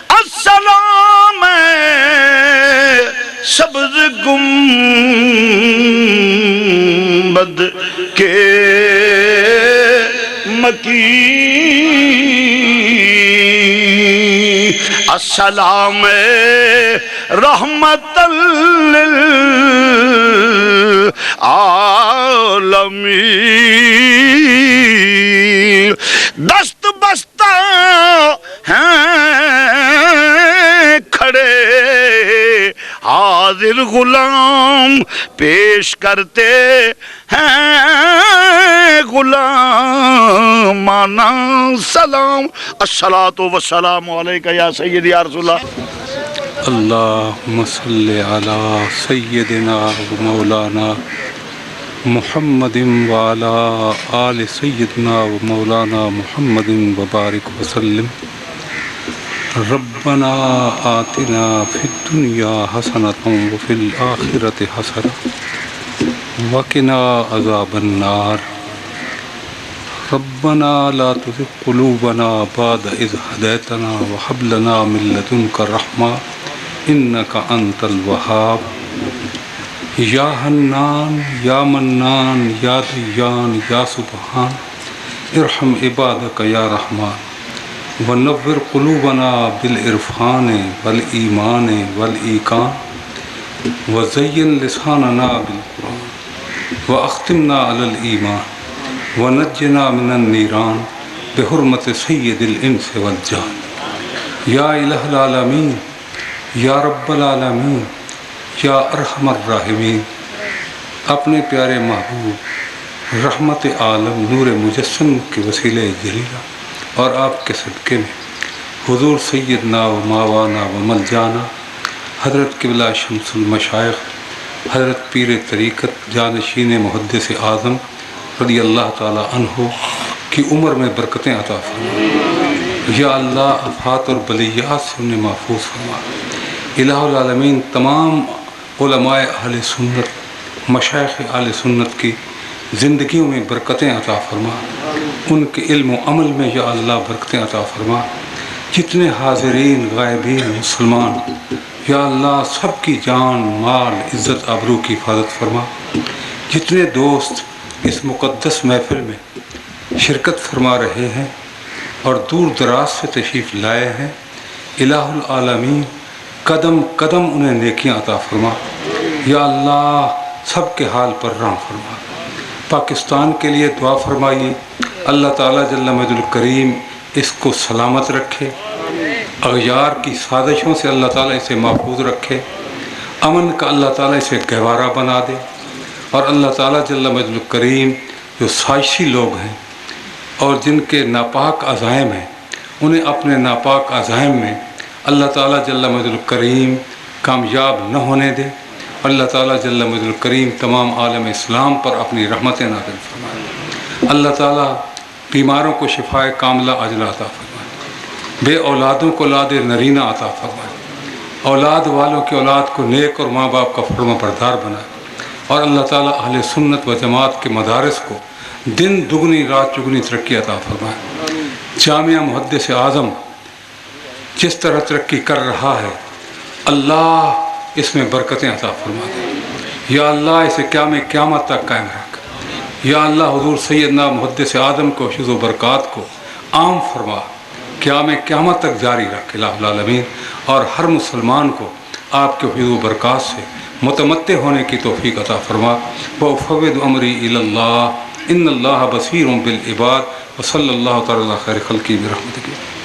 السلام سبز گنبد کے مکی السلام رحمت للعالمین دست بستہ ہیں کھڑے حاضر غلام پیش کرتے ہیں غلامانہ سلام الصلاۃ والسلام علیکہ یا سیدی یا رسول اللہ اللہم صلی علی سیدنا و مولانا محمد وعلی آل سیدنا و مولانا محمد وبارک وسلم ربنا آتنا فی الدنیا حسنۃ وفی الآخرۃ حسنۃ وقنا عذاب النار ربنا لا تزغ قلوبنا بعد إذ هديتنا وهب لنا من لدنك رحمة إنك أنت الوهاب یا حنان یا منان یا دیان یا سبحان ارحم عبادک یا رحمان ونور قلوبنا بالعرفان والایمان والایقان وزین لساننا بالقرآن واختمنا علی الایمان ونجنا من النیران بحرمت سید الانس والجان یا الہ العالمین، یا رب العالمین، یا ارحم الراحمین، اپنے پیارے محبوب رحمت عالم نور مجسم کے وسیلہ جلیلہ اور آپ کے صدقے میں حضور سیدنا و ماوانا و ملجانا حضرت قبلہ شمس المشائخ حضرت پیر طریقت جانشین محدث اعظم رضی اللہ تعالی عنہ کی عمر میں برکتیں عطا فرما۔ یا اللہ آفات اور بلیات سے انہیں محفوظ فرما۔ الہ العالمین تمام علماء اہل سنت مشائخ اہل سنت کی زندگیوں میں برکتیں عطا فرما، ان کے علم و عمل میں یا اللہ برکتیں عطا فرما۔ جتنے حاضرین غائبین مسلمان یا اللہ سب کی جان مال عزت آبرو کی حفاظت فرما۔ جتنے دوست اس مقدس محفل میں شرکت فرما رہے ہیں اور دور دراز سے تشریف لائے ہیں، الہ العالمین قدم قدم انہیں نیکیاں عطا فرما۔ یا اللہ سب کے حال پر رحم فرما۔ پاکستان کے لیے دعا فرمائیے، اللہ تعالیٰ جل مجد الکریم اس کو سلامت رکھے، اغیار کی سازشوں سے اللہ تعالیٰ اسے محفوظ رکھے، امن کا اللہ تعالیٰ اسے گہوارہ بنا دے، اور اللہ تعالیٰ جل مجد الکریم جو سازشی لوگ ہیں اور جن کے ناپاک عزائم ہیں انہیں اپنے ناپاک عزائم میں اللہ تعالیٰ جل مجد الکریم کامیاب نہ ہونے دے۔ اللہ تعالیٰ جل مجد الکریم تمام عالم اسلام پر اپنی رحمت نازل فرمائے۔ اللہ تعالیٰ بیماروں کو شفائے کاملہ عاجلہ عطا فرمائے، بے اولادوں کو اولاد نرینہ عطا فرمائے، اولاد والوں کی اولاد کو نیک اور ماں باپ کا فرما بردار بنائے، اور اللہ تعالیٰ اہل سنت و جماعت کے مدارس کو دن دگنی رات چگنی ترقی عطا فرمائے۔ جامعہ محدث اعظم جس طرح ترقی کر رہا ہے اللہ اس میں برکتیں عطا فرما دے۔ یا اللہ اسے قیامت تک قائم رکھ۔ یا اللہ حضور سیدنا محدث اعظم کو حفظ و برکات کو عام فرما، قیامت تک جاری رکھ الہ العالمین، اور ہر مسلمان کو آپ کے حفظ و برکات سے متمتع ہونے کی توفیق عطا فرما۔ وَأُفَوِّضُ أَمْرِي إِلَى اللَّهِ إِنَّ اللَّهَ بَصِيرٌ بِالْعِبَادِ وصلی اللہ تعالی خیر خلقی برحمتہ۔